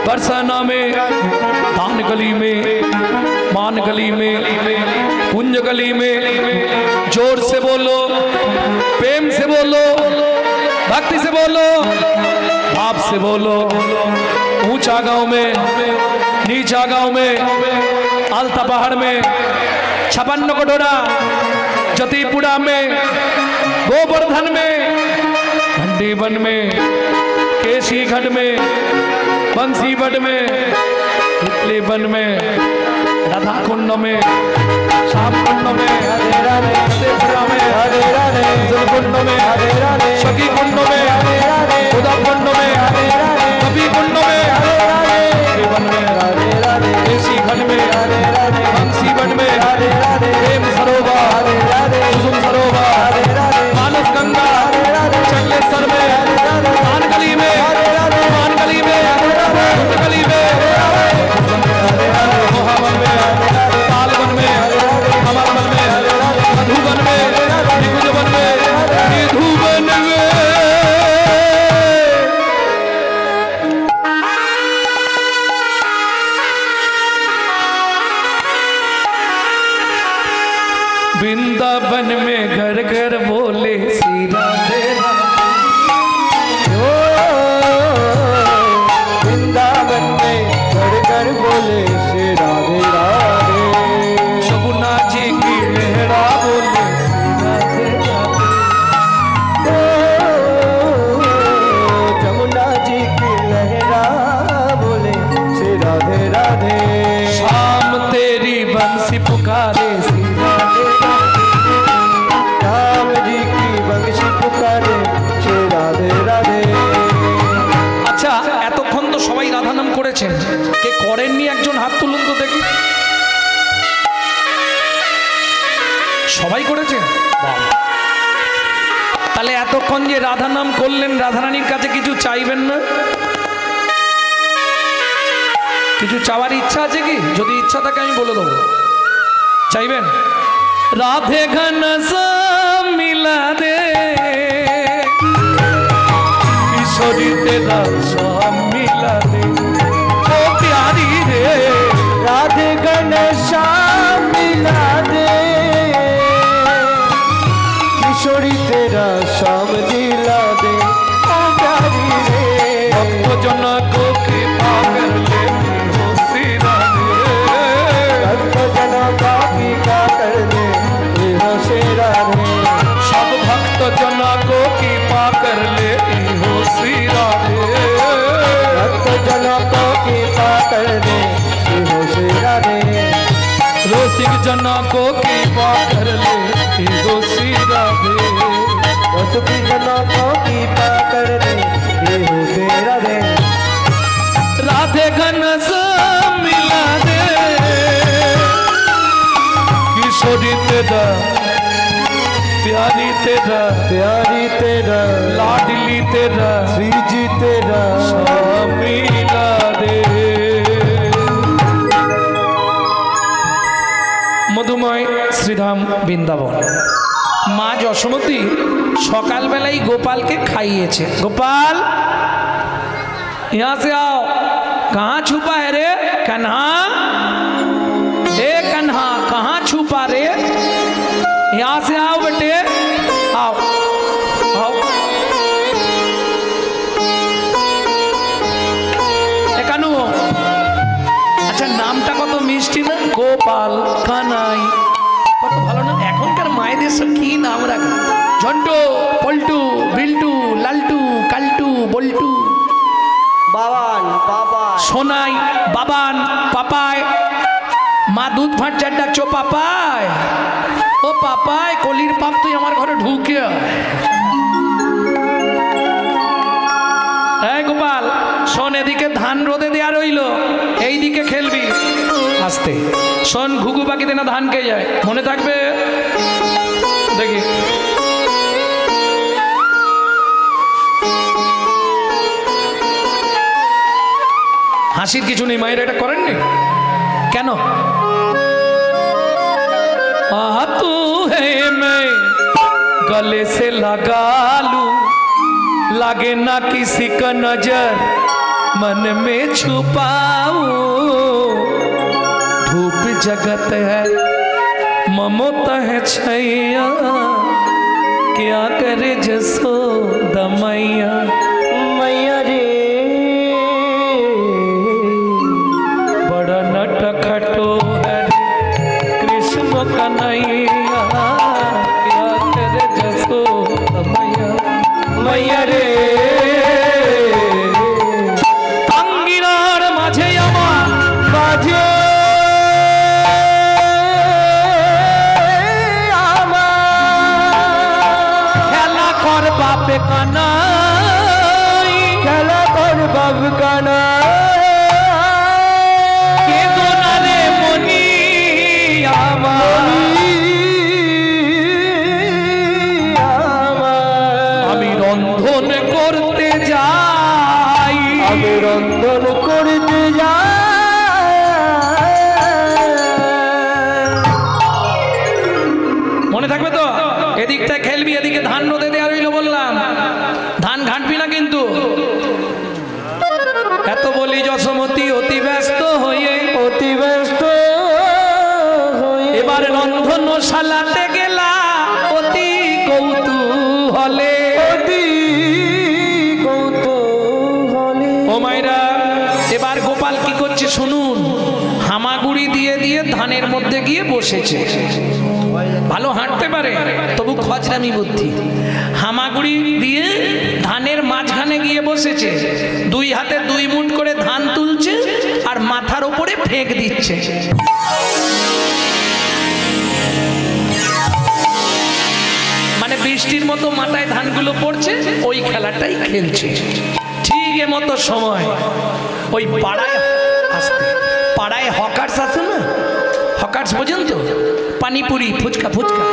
बरसाना में, धान गली में, मान गली में, कुंज गली में, जोर से बोलो, प्रेम से बोलो, भक्ति से बोलो, भाव से बोलो। ऊंचा गांव में, नीचा गांव में, आलता पहाड़ में, 56 कटोरा, जतीपुरा में, गोवर्धन में, भंडीवन में, केसीगढ़ में, बंसीगढ़ में, वन में, राधा कुंड में, श्याम कुंड में, फतेहपुरा में, कुंड में, सखी कुंड में, उदा कुंड में, कवि कुंड में, वन में, केसीगढ़ में, बंसीगढ़ में, प्रेम सरोवर, कुसुम सरोवर, मानस गंगा, चंगलेश्वर में, मान गली में, मान गली में, कुंज गली में, मोहावन में, तालवन में, अमरवन में, मधुबन में, निकुंजवन में, निधुवन में। वृंदावन में घर घर बोले श्री राधे ओ, वृंदावन में घर घर बोले श्री राधे राधे, यमुना जी की लहरा बोले श्री राधे राधे। जमुना जी की लहरा बोले श्री राधे राधे, शाम तेरी बंसी पुकारे श्री राधे राधे। राम जी की बंशी पुकारे श्री राधे राधे। আচ্ছা, এতক্ষণ তো সবাই রাধা নাম করেছেন, কে করেননি একজন হাত তুলুন তো দেখি। সবাই করেছেন? তাহলে এতক্ষণ যে রাধা নাম করলেন, রাধারানীর কাছে কিছু চাইবেন না? কিছু চাওয়ার ইচ্ছা আছে কি? যদি ইচ্ছা থাকে আমি বলে দেবো। চাইবেন? রাধে ঘন শ্যাম মিলা দে, किशोरी तेरा श्याम मिला दे, ओ प्यारी रे राधे घनश्याम मिला दे, किशोरी तेरा श्याम दिला दे, ओ प्यारी रे। भक्त जन को कृपा कर ले हो श्री राधे, भक्त जन का कृपा कर दे हो श्री राधे, सब भक्त जन को कृपा कर ले हो श्री राधे, भक्त जन को कृपा कर दे हो श्री राधे, रसिक जन को कृपा कर ले हो श्री राधे, रसिक जन को कृपा कर दे हो श्री राधे। राधे घन श्याम मिला दे, किशोरी तेरा प्यारी तेरा प्यारी तेरा लाडली तेरा श्री जी तेरा श्याम मिला दे। মধুময় শ্রীধাম বৃন্দাবন। মা যশোমতী সকালবেলাই গোপালকে খাইয়েছে। গোপাল यहाँ से आओ। कहाँ छुपा है रे कन्हा? ए कन्हा कहाँ छुपा रे? यहाँ से आओ बेटे। গোপাল কানাই, কত ভালো না। এখনকার মায়েদের সব কি নাম রাখা, ঝন্টু, পল্টু, বিল্টু, লালটু, কালটু, বল্টু, বাবান, বাবা, সোনাই, বাবান, পাপায়। মা দুধ ভাঁড় ডাকছো পাপায়, ও পাপায় কলির পাপ তুই আমার ঘরে ঢুকে আয়। এই গোপাল শোন, এদিকে ধান রোদে দেয়া রইল, এই দিকে খেলবি আস্তে। শোন, ঘুঘু পাখিতে না ধান খেয়ে যায়, মনে থাকবে। দেখি হাসির কিছু নেই, মায়ের এটা করেননি কেন? तू है मैं गले से लगा लूं, लगे ना किसी का नजर मन में छुपाऊं। धूप जगत है ममता है छैया, क्या करे जसोदा मैया। मैया रे बड़ा नटखटो है कृष्ण कन्हैया, क्या करे जसोदा मैया। मैया रे আঙ্গিনার মাঝে আমার বাজে খেলা কর বাপে কানাই, খেলা কর বাব কানা কেঁদো না রে মনি আমার। আমি রন্ধন করতে যাই, আমি রন্ধন করতে যাই। মনে থাকবে তো? এদিকটা খেলবি, এদিকে ধান রোদে দেওয়া রইল বললাম, ধান ঘাঁটবি না কিন্তু। এত বলি যশোমতি অতি ব্যস্ত হয়ে অতি ব্যস্ত হয়ে এবার রন্ধনশালাতে গেলা অতি কৌতূহলে। অতি কৌতূহলে। ও মাইরা, এবার গোপাল কি করছে শুনুন। হামাগুড়ি দিয়ে দিয়ে ধানের মধ্যে গিয়ে বসেছে। ভালো হাঁটতে পারে তবু খজরামি বুদ্ধি। হামাগুড়ি দিয়ে ধানের মাঝখানে গিয়ে বসেছে, দুই হাতে দুই মুঠ করে ধান তুলছে আর মাথার উপরে ফেঁক দিচ্ছে। মানে বৃষ্টির মতো মাথায় ধানগুলো পড়ছে, ওই খেলাটাই খেলছে। ঠিক এ মতো সময় ওই পাড়ায় আসতে, পাড়ায় হকার্স আছে না, হকার্স বোঝেন তো, পানিপুরি, ফুচকা ফুচকা,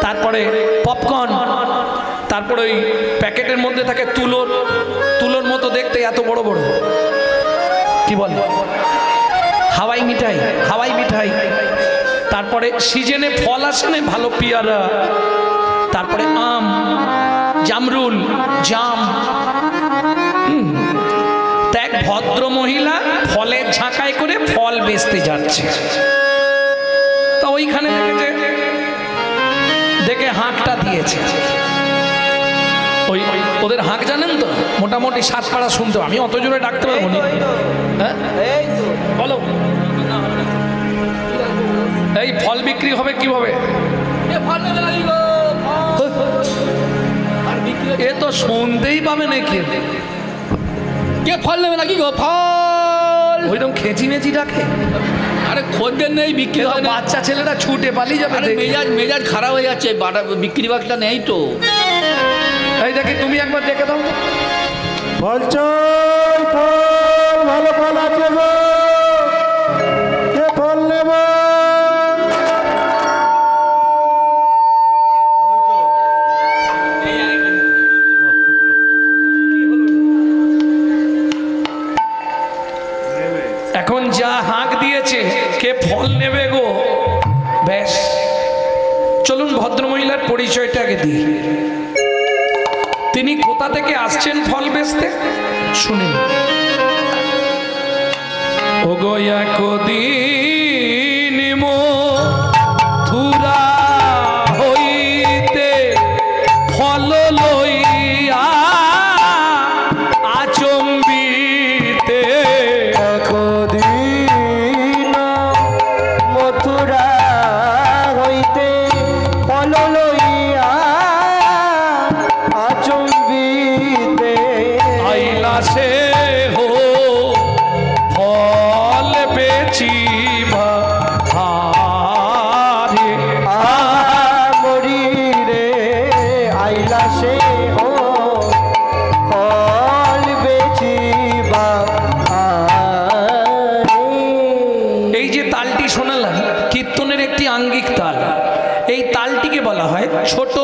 তারপরে পপকর্ন, তারপরে ওই প্যাকেটের মধ্যে থাকে তুলোর, তুলোর মতো দেখতে এত বড় বড়, কি বলে হাওয়াই মিঠাই, হাওয়াই মিঠাই। তারপরে সিজনে ফল আসে না, ভালো পেয়ারা, তারপরে আম, জামরুল, জাম। তা এক ভদ্র মহিলা ফলের ঝাঁকায় করে ফল বেচতে যাচ্ছে। তা ওইখানে দেখেছে, দেখে হাঁকটা দিয়েছে। ওই ওদের হাঁক জানেন তো, মোটামুটি 7 পাড়া শুনতে, আমি অত জোরে ডাকতে পারবো না। হ্যাঁ বলো, এই ফল বিক্রি হবে কিভাবে? এ তো শুনতেই পাবে নাকি, কে ফল নেবে নাকি গো? ফল ওইরকম খেঁচি মেচি ডাকে। আরে খদ্দের নেই, বিক্রি হয় না। বাচ্চা ছেলেরা ছুটে পালিয়ে যাবে। আরে মেজাজ খারাপ হয়ে যাচ্ছে, বিক্রি বাক্সটা নেই তো। এই দেখি তুমি একবার দেখে দাও তো। ফল চাই, ফল, ভালো ফল আছে গো, কে ফল নেব? এখন যা হাঁক দিয়েছে, কে ফল নেবে গো? ব্যাস, চলুন ভদ্রমহিলার পরিচয়টা আগে দিই। তিনি কোথা থেকে আসছেন ফল বেচতে শুনেন। ও গয়া কদিন মথুরা হইতে ফল লইয়া আচম্বিতে। কদিন চারাটিকে বলা হয় ছোট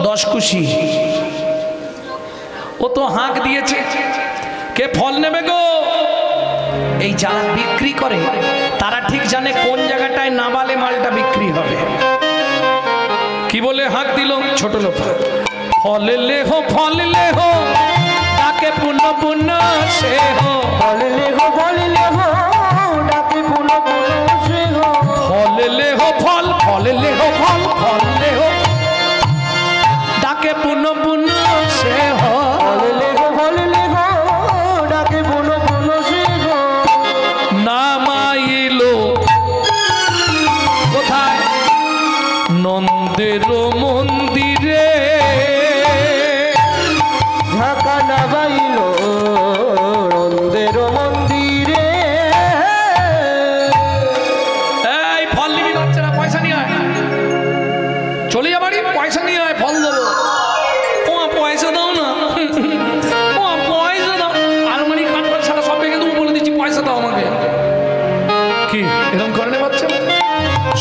দশকুশি। ও তো হাঁক দিয়েছে, কে ফল নেবে গো? এই যারা বিক্রি করে তারা ঠিক জানে কোন জায়গাটায় নাবালে মালটা বিক্রি হবে। কি বলে হাঁক দিল? ছোট লোক, ফল লেহো ফল লেহো, ডাকে পুণ্য পুণ্য সে হো। ফল লেহো ডাকে পুনঃ পুনঃ সে হো। ফল লেহো ফল, ফল লেহো ফল, ফল লেহো ডাকে পুণ্য পুণ্য সে হো। ফল লেহো ডাকে পুনঃ পুনঃ সে হো। নামাইলো কোথায়? নন্দের মন্দিরে। ঢাকা নাবাইল নন্দের মন্দিরে। এই ফল নিবি বাচ্চারা, পয়সা নিয়ে আয়, চলে যা বাড়ি, পয়সা নিয়ে আয়, ফল দেবো। ও পয়সা দাও না, ও পয়সা দাও। আলমারি কাঠপাট সারা সব ভেঙে দেবো, বলে দিচ্ছি পয়সা দাও আমাকে। কি এরকম করে বাচ্চা?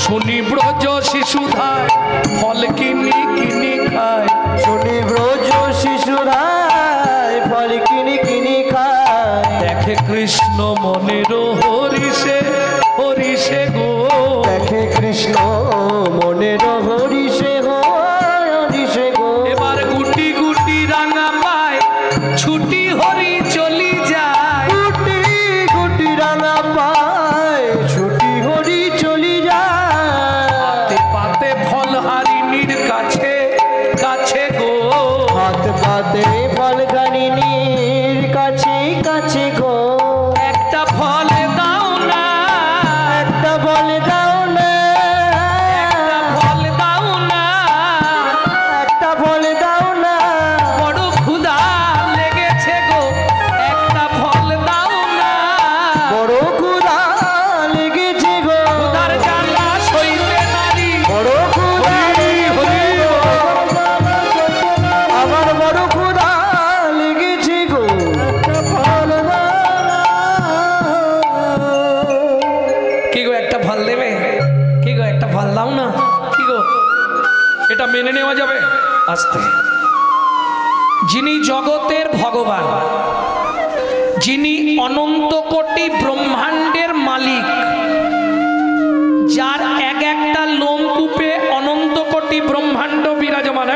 শনি ব্রজ শিশুধায় ফল কিনি কিনি খায়। শনি ব্রজ শিশুরায় ফল কিনি কিনি খায়। দেখে কৃষ্ণ মনের হরিষে হরিষে গো। দেখে কৃষ্ণ মনের হরিষে গো, হরিষে গো। এবার গুটি গুটি রাঙা পায়, ছুটি হরি চলি যায়। গুটি গুটি রাঙা পায়, ছুটি হরি চলি যায়। পাতে পাতে ফল হারিণীর কাছে কাছে গো। হাত পাতে ফল গানিনীর কাছে কাছে গো। একটা ফল দাও না, একটা ফল দাও না, একটা ফল দাও না, একটা ফল দাও না। বড় ক্ষুধা লেগেছে গো, একটা ফল দাও না। বড় ক্ষুধা লেগেছে গো, ক্ষুধার জ্বালা সইতে নারী। বড় ক্ষুধা লেগেছে গো। আমার বড় ক্ষুধা লেগেছে গো, একটা ফল দাও না। কি গো একটা ফল দেবে? কি গো একটা ফল দাও না? কি গো এটা মেনে নেওয়া যাবে? আস্তে। যিনি জগতের ভগবান, যিনি অনন্ত কোটি ব্রহ্মাণ্ডের মালিক, যার এক একটা লোমকূপে অনন্ত কোটি ব্রহ্মাণ্ড বিরাজমান।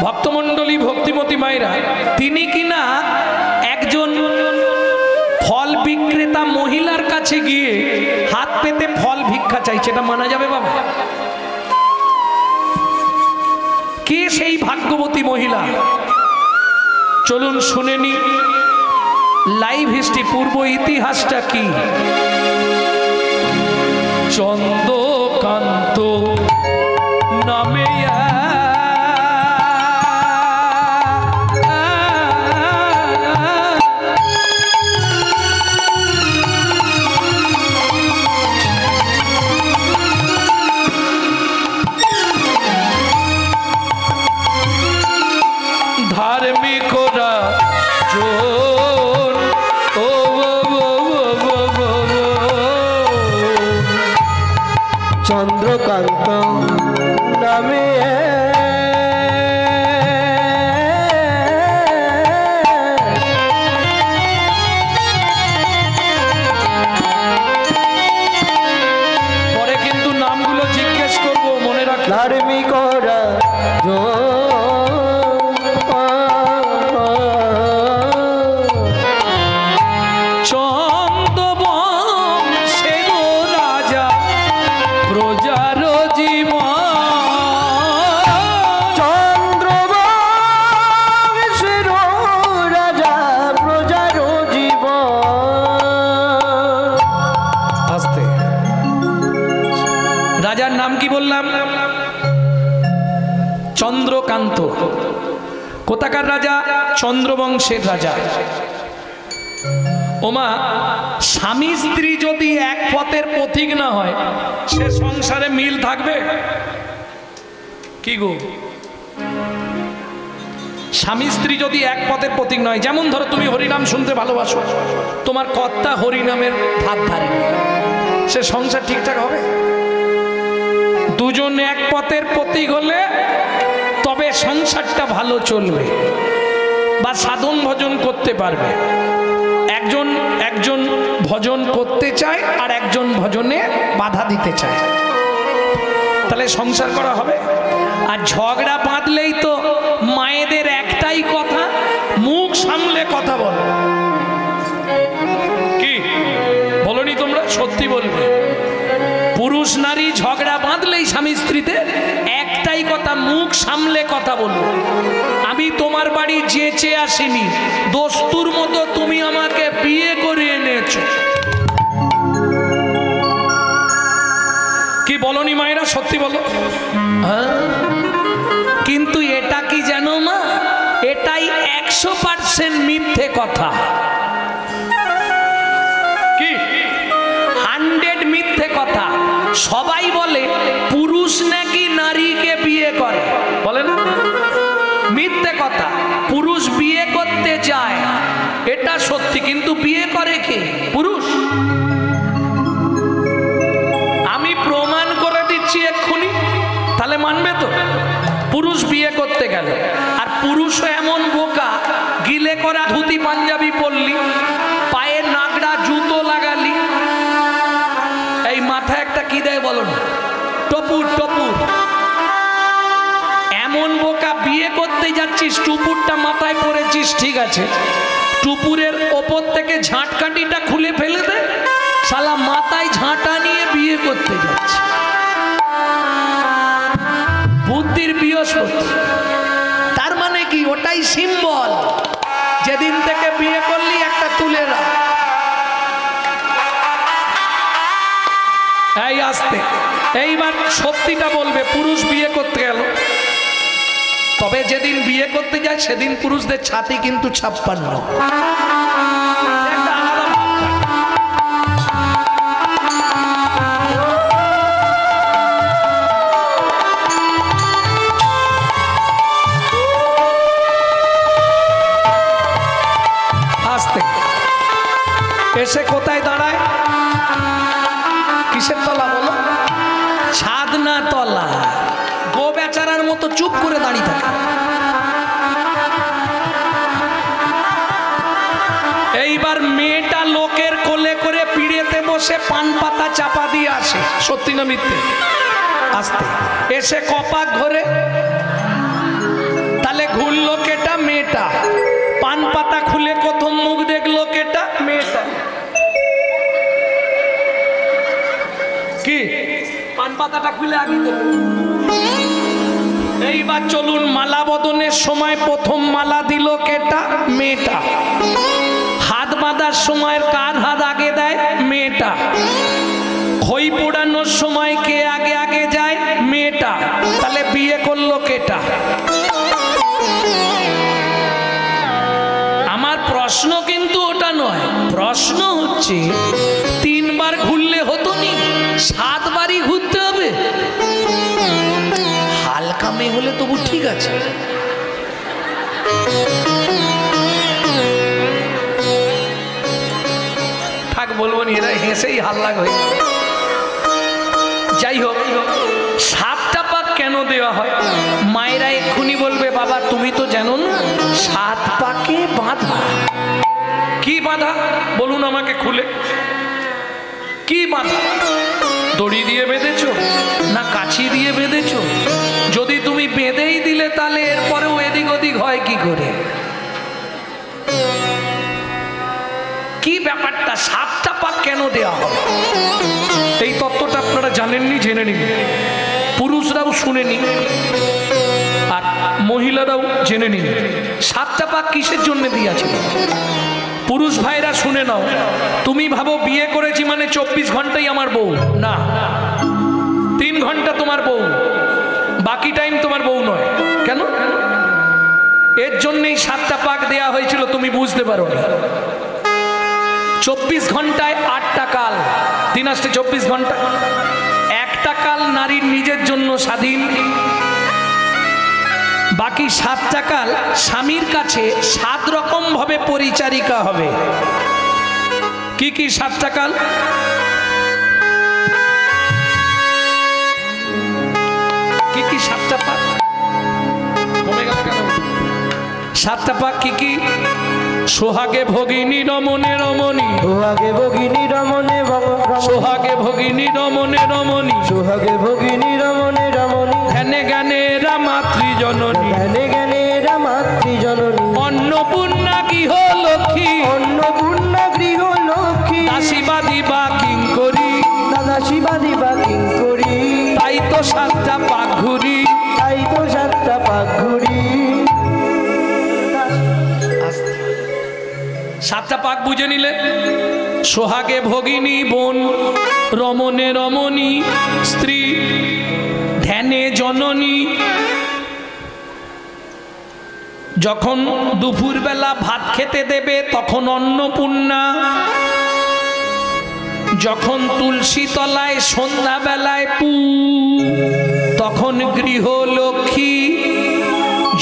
ভক্তমণ্ডলী, ভক্তিমতী মায়েরা, তিনি কিনা একজন ফল বিক্রেতা মহিলার কাছে গিয়ে হাত পেতে ফল ভিক্ষা চাইছে। এটা মানা যাবে বাবা? কে সেই ভাগ্যবতী মহিলা? চলুন শুনে নি লাইভ হিস্ট্রি, পূর্ব ইতিহাসটা কি। চন্দ্রকান্ত নামে ধার্মিকরা জোর ও চন্দ্রকান্ত নামে পরে কিন্তু নামগুলো জিজ্ঞেস করবো, মনে রাখ। ধার্মিকরা চন্দ্রবংশের রাজা প্রজার জীবন। চন্দ্রবংশের রাজা প্রজার জীবন। আস্তে। রাজার নাম কি বললাম? চন্দ্রকান্ত। কোথাকার রাজা? চন্দ্রবংশের রাজা। ওমা, স্বামী স্ত্রী যদি এক পথের পথিক না হয়, সে সংসারে মিল থাকবে কি গো? স্বামী স্ত্রী যদি এক পথের প্রতীক নয়, যেমন ধরো তুমি হরিনাম শুনতে ভালোবাসো, তোমার কর্তা হরিনামের ভাত ধারে, সে সংসার ঠিকঠাক হবে? দুজন এক পথের প্রতীক হলে তবে সংসারটা ভালো চলবে বা সাধন ভজন করতে পারবে। একজন ভজন করতে চায় আর একজন ভজনে বাধা দিতে চায়, তাহলে সংসার করা হবে? আর ঝগড়া বাঁধলেই তো মায়েদের একটাই কথা, মুখ সামলে কথা বলো। কি বলনি তোমরা? সত্যি বলবে। পুরুষ নারী ঝগড়া বাঁধলেই স্বামী স্ত্রীতে একটাই কথা, মুখ সামলে কথা বলবো। আমি তোমার বাড়ি যেচে আসিনি, দস্তুর মতো তুমি আমাকে বিয়ে করে এনেছো। কি বলনি মায়েরা? সত্যি বলো। হ্যাঁ, কিন্তু এটা কি জানো মা, এটাই 100% মিথ্যে কথা। কি 100 মিথ্যে কথা। সবাই বলে পুরুষ নাকি নারীকে বিয়ে করে, বলেন? মিথ্যে কথা। পুরুষ বিয়ে করতে যায় এটা সত্যি, কিন্তু বিয়ে করে কে? পুরুষ। আমি প্রমাণ করে দিচ্ছি এক্ষুনি, তাহলে মানবে তো? পুরুষ বিয়ে করতে গেল, আর পুরুষও এমন বোকা, গিলে করা ধুতি পাঞ্জাবি পরলি, পায়ে নাগড়া জুতো লাগালি, এই মাথায় একটা কি দেয় বলো না, টপুর। টপুর। এমন বোকা, বিয়ে করতে যাচ্ছিস, টুপুরটা মাথায় পরেছিস, ঠিক আছে, টুপুরের ওপর থেকে ঝাঁটকাঠিটা খুলে ফেলে দে, শালা মাথায় ঝাঁটা নিয়ে বিয়ে করতে যাচ্ছে। বুদ্ধির বৃহস্পতি। তার মানে কি? ওটাই সিম্বল, যেদিন থেকে বিয়ে করলি একটা তুলে রাখ। এই আসতে, এইবার সত্যিটা বলবে। পুরুষ বিয়ে করতে গেল, তবে যেদিন বিয়ে করতে যায় সেদিন পুরুষদের ছাতি কিন্তু 56। এসে কোথায় দাঁড়ায়? কিসের তলা বলো? ছাদনা তলা। গো বেচারার মতো চুপ করে দাঁড়িয়ে থাকে। এইবার মেয়েটা লোকের কোলে করে পিড়েতে বসে পান পাতা চাপা দিয়ে আসে। সত্যি না মিথ্যে? আসতে এসে কপাক ঘরে, তাহলে ঘুরলো কেটা? মেয়েটা। পান পাতা খুলে প্রথম মুখ দেখলো কেটা? মেয়েটা। কি পান পাতাটা খুলে আগে দেখো। এইবার চলুন, মালা বদনের সময় প্রথম মালা দিল কেটা? মেয়েটা। হাত বাঁধার সময় কার হাত আগে দেয়? মেয়েটা। খই পোড়ানোর সময় কে আগে আগে যায়? মেয়েটা। তাহলে বিয়ে করলো কেটা? আমার প্রশ্ন কিন্তু ওটা নয়, প্রশ্ন হচ্ছে 3 বার ঘুরলে হতো নি, 7 বারই ঘুরতে হবে? হালকা মেয়ে হলে তবু ঠিক আছে। থাক বলবো নি, এরা হেসেই হাল্লা হয়ে। যাই হোক, 7টা পাক কেন দেওয়া হয়? মায়েরা এক্ষুনি বলবে, বাবা তুমি তো জানো না 7 পাকে বাঁধা। কি বাঁধা বলুন আমাকে খুলে? কি বাঁধা? দড়ি দিয়ে বেঁধেছো না কাছি দিয়ে বেঁধেছো? যদি তুমি বেঁধেই দিলে তাহলে এরপরেও এদিক ওদিক হয় কি করে? কি ব্যাপারটা? 7টা পাক কেন দেওয়া হয়? এই তত্ত্বটা আপনারা জানেননি, জেনে নিন। পুরুষরাও শুনে নিন আর মহিলারাও জেনে নিন। 7টা পাক কিসের জন্য দিয়েছিল? পুরুষ ভাইরা শুনে নাও। তুমি ভাবো বিয়ে করেছি মানে 24 ঘন্টাই আমার বউ, না। 3 ঘন্টা তোমার বউ, বাকি টাইম তোমার বউ নয়। কেন? এর জন্যই 7টা পাক দেয়া হয়েছিল, তুমি বুঝতে পারো না। 24 ঘন্টায় 8টা কাল, 3 আসতে 24 ঘন্টা। একটা কাল নারীর নিজের জন্য স্বাধীন, বাকি 7টা কাল স্বামীর কাছে 7 রকম ভাবে পরিচারিকা হবে। কি কি 7টা কাল? কি কি 7টা পাক? কমে গেল কেন? 7টা পাক কি কি? সোহাগে ভগিনী রমণে রমণী, সোহাগে ভগিনী রমণে সোহাগে ভগিনী রমণে রমণী, সোহাগে ভগিনী রমণে রমণী, ধ্যানে জ্ঞানে রামাত্রি জননী, ধ্যানে জ্ঞানে রামাত্রি জননী, অন্নপূর্ণা গৃহ লক্ষ্মী, অন্নপূর্ণা গৃহ লক্ষ্মী, দাসীবাদী বা কিঙ্করী, দাসীবাদী বা কিঙ্করী, তাই তো 7টা পাক ঘুরি, তাই তো 7টা পাক ঘুরি। 7টা পাক বুঝে নিলে। সোহাগে ভগিনী বোন, রমণে রমণী স্ত্রী, ধ্যানে জননী। যখন দুপুরবেলা ভাত খেতে দেবে তখন অন্নপূর্ণা, যখন তুলসী তলায় সন্ধ্যাবেলায় পু তখন গৃহলক্ষ্মী,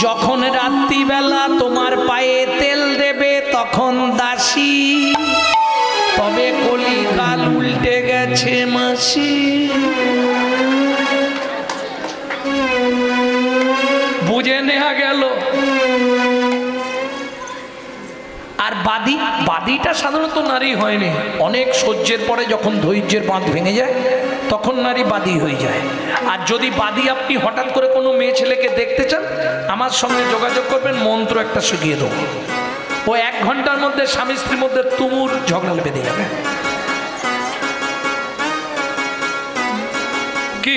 যখন রাত্রিবেলা তোমার পায়ে তেল দেবে তখন দাসী। তবে কলিকাল উল্টে গেছে মাসি। বুঝে নেওয়া গেল। আর বাদীটা সাধারণত নারী হয়নি, অনেক সহ্যের পরে যখন ধৈর্যের বাঁধ ভেঙে যায় তখন নারী বাদী হয়ে যায়। আর যদি বাদী আপনি হঠাৎ করে কোনো মেয়ে ছেলেকে দেখতে চান, আমার সঙ্গে যোগাযোগ করবেন, মন্ত্র একটা শিখিয়ে দেবো। ও 1 ঘন্টার মধ্যে স্বামী স্ত্রীর মধ্যে তুমুল ঝগড়া বেঁধে যাবে। কি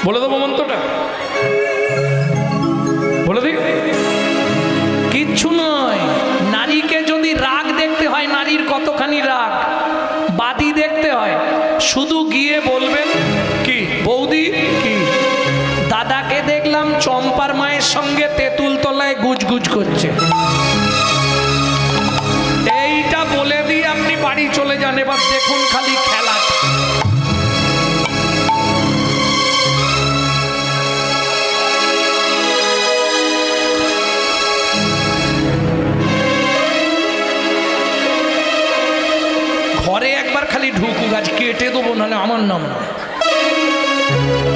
বলে দেবো মন্ত্রটা? বলে দিই। কিচ্ছু নয়, নারীকে যদি রাগ দেখতে হয়, নারীর কতখানি রাগ, বাদী দেখতে হয়, শুধু গিয়ে বলবেন কি, বৌদি কি দাদাকে দেখলাম চম্পার মায়ের সঙ্গে তেঁতুল তলায় গুজগুজ করছে, এইটা বলে দিয়ে আপনি বাড়ি চলে যান। এবার দেখুন খালি খেলা। ঘরে একবার খালি ঢুকুক, আজ কেটে দেবো, নাহলে আমার নাম না।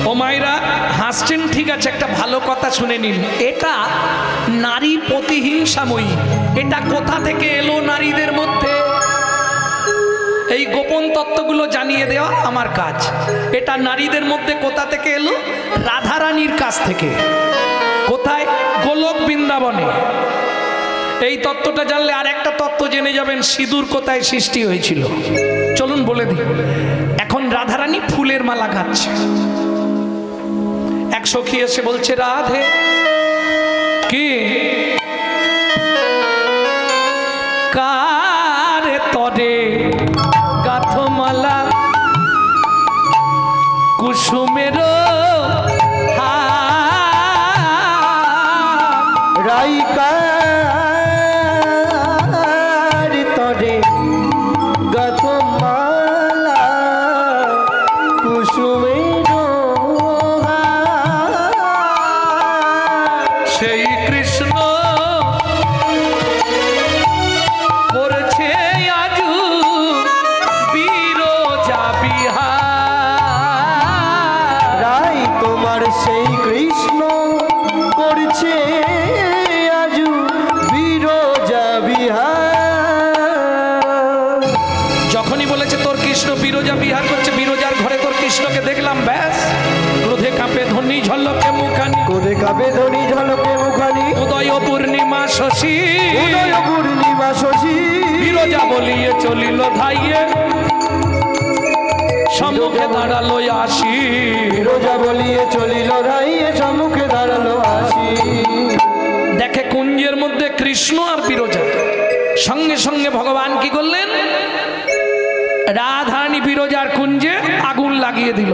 ও মায়েরা হাসছেন, ঠিক আছে, একটা ভালো কথা শুনে নিন। এটা নারী প্রতিহিংসাময়ী। এটা কোথা থেকে এলো নারীদের মধ্যে? এই গোপন তত্ত্বগুলো জানিয়ে দেওয়া আমার কাজ। এটা নারীদের মধ্যে কোথা থেকে এলো? রাধারানীর কাছ থেকে। কোথায়? গোলক বৃন্দাবনে। এই তত্ত্বটা জানলে আর একটা তত্ত্ব জেনে যাবেন, সিঁদুর কোথায় সৃষ্টি হয়েছিল। চলুন বলে দিই। এখন রাধারানী ফুলের মালা গাচ্ছে, এক সখী এসে বলছে, রাধে কি কারে তরে গাথমালা কুসুমের রাইকা সেই কৃষ্ণ করছে আজ বিরজা বিহার। রাই তোমার সেই কৃষ্ণ করছে আজ বিরজা বিহার। যখনই বলেছে তোর কৃষ্ণ বিরজা বিহার করছে, বিরজার ঘরে তোর কৃষ্ণকে দেখলাম, ব্যাস ক্রোধে কাঁপে ধ্বনি ঝলকে মুখানি, ক্রোধে কাঁপে ধ্বনি ঝলকে মুখানি, উদয় পূর্ণিমা শশী, উদয় পূর্ণিমা শশী, বিরজা বলিয়ে চলিল ধাইয়ে, সম্মুখে দাঁড়ালো আসি, বিরজা বলিয়ে চলিল ধাইয়ে, সম্মুখে দাঁড়ালো আসি। দেখে কুঞ্জের মধ্যে কৃষ্ণ আর বিরজা, সঙ্গে সঙ্গে ভগবান কি করলেন? রাধারানী বিরজার কুঞ্জে আগুন লাগিয়ে দিল।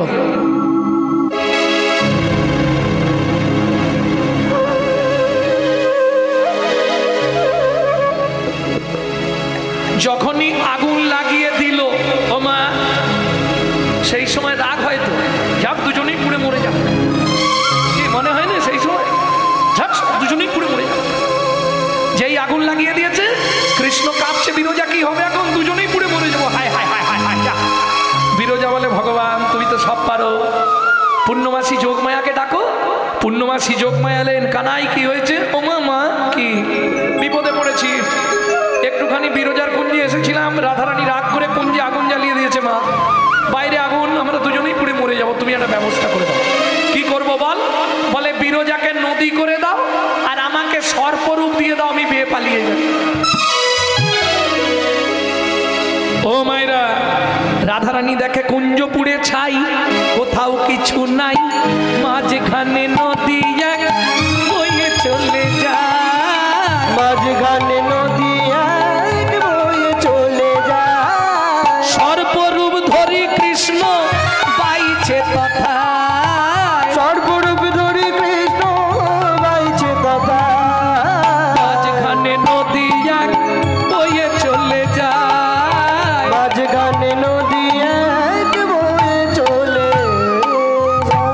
যখনই আগুন লাগিয়ে দিল, ও মা, সেই সময় রাগ হয়তো, যাক দুজনেই পুড়ে মরে যাক, কি মনে হয় না সেই সময়? ঝাপস যেই আগুন লাগিয়ে দিয়েছে কৃষ্ণ কাঁপছে, বিরজা কি হবে এখন? দুজনেই পুড়ে মরে যাবো। হায় হায় হায় হায় হায় যা। বিরজা বলে ভগবান তুমি তো সব পারো, পূর্ণমাসী যোগমায়াকে ডাকো। পূর্ণমাসী যোগমায়া এলেন। কানাই কি হয়েছে? ও মা কি বিপদে পড়েছি, একটুখানি বিরজার কুঞ্জে এসেছিলাম, রাধারানী রাগ করে কুঞ্জে আগুন জ্বালিয়ে দিয়েছে মা, বাইরে আগুন, আমরা দুজনেই পুড়ে মরে যাব, তুমি একটা ব্যবস্থা করে দাও। কি করব বল? বলে বিরজাকে নদী করে দাও আর আমাকে সর্পরূপ দিয়ে দাও, আমি বিয়ে পালিয়ে যাই। ও মায়েরা, রাধারানী দেখে কুঞ্জ পুড়ে ছাই, কোথাও কিছু নাই, মাঝখানে নদী এক বয়ে চলে যায়, মাঝখানে নদী এক বয়ে চলে যায়। সর্পরূপ ধরি কৃষ্ণ বাইছে তথা, সর্বরূপ ধরি কৃষ্ণ বাইছে তথা, মাঝখানে নদী এক বয়ে চলে যায়, মাঝখানে নদী এক বয়ে চলে যায়।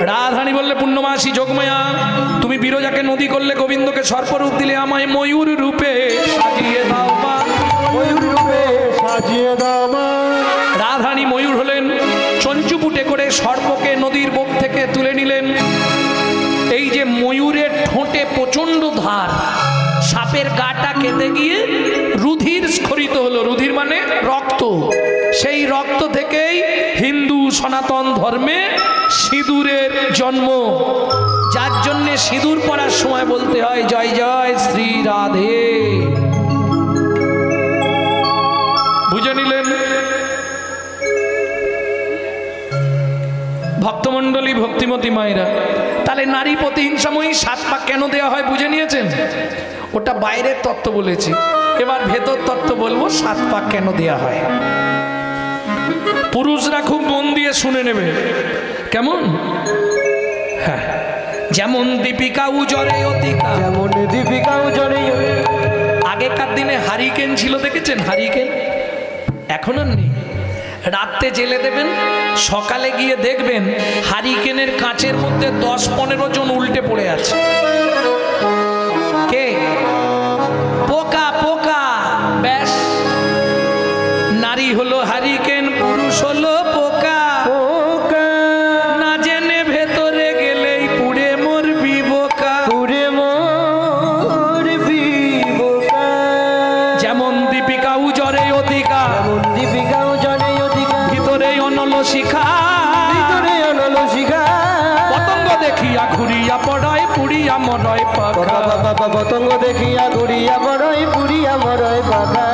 রাধারানী বললে পূর্ণমাসী যোগমায়া তুমি বিরজাকে নদী করলে, গোবিন্দকে সর্পরূপ দিলে, আমায় ময়ূর রূপে সাজিয়ে দাও মা, ময়ূর রূপে সাজিয়ে দাও মা। রাধারানী ময়ূর হলেন, চঞ্চুপুটে করে সর্পকে নদীর বুক থেকে তুলে নিলেন। এই যে ময়ূরের ঠোঁটে প্রচন্ড ধার, সাপের গাটা কেটে গিয়ে রুধির স্খলিত হলো, রুধির মানে রক্ত, সেই রক্ত থেকেই হিন্দু সনাতন ধর্মে সিঁদুরের জন্ম, যার জন্য সিঁদুর পরার সময় বলতে হয় জয় জয় শ্রী রাধে। বুঝে নিলেন ভক্তমণ্ডলী, ভক্তিমতী মায়েরা? তাহলে নারী প্রতি হিংসাময়ী 7 পাক কেন দেওয়া হয় বুঝে নিয়েছেন? ওটা বাইরের তত্ত্ব বলেছি, এবার ভেতর তত্ত্ব বলবো 7 পাক কেন দেওয়া হয়। পুরুষরা খুব মন দিয়ে শুনে নেবে। কেমন? হ্যাঁ, যেমন দীপিকা উজরে অতিকা, যেমন দীপিকা উজরে। আগেকার দিনে হারিকেন ছিল, দেখেছেন হারিকেন? এখন আর নেই। রাত্রে জেলে দেবেন, সকালে গিয়ে দেখবেন হারিকেনের কাঁচের মধ্যে 10-15 জন উল্টে পড়ে আছে। কে? পোকা পোকা। ব্যাস, নারী হলো হারিকেন, পুরুষ হলো পোকা। পোকা না জেনে ভেতরে গেলেই পুড়ে মরবি বোকা। পুরে মরবি বোকা। যেমন দীপিকা উজরে অতিকা, যেমন দীপিকা উজরে অধিকা। ভিতরে অনল শিখা, ভিতরে অনল শিখা। পতঙ্গ দেখিয়া ঘুরিয়া পড়ায়, পুড়িয়া মরয় পাখা। পতঙ্গ দেখিয়া ঘুরিয়া বড়ই পুরিয়া মরয় পাখা।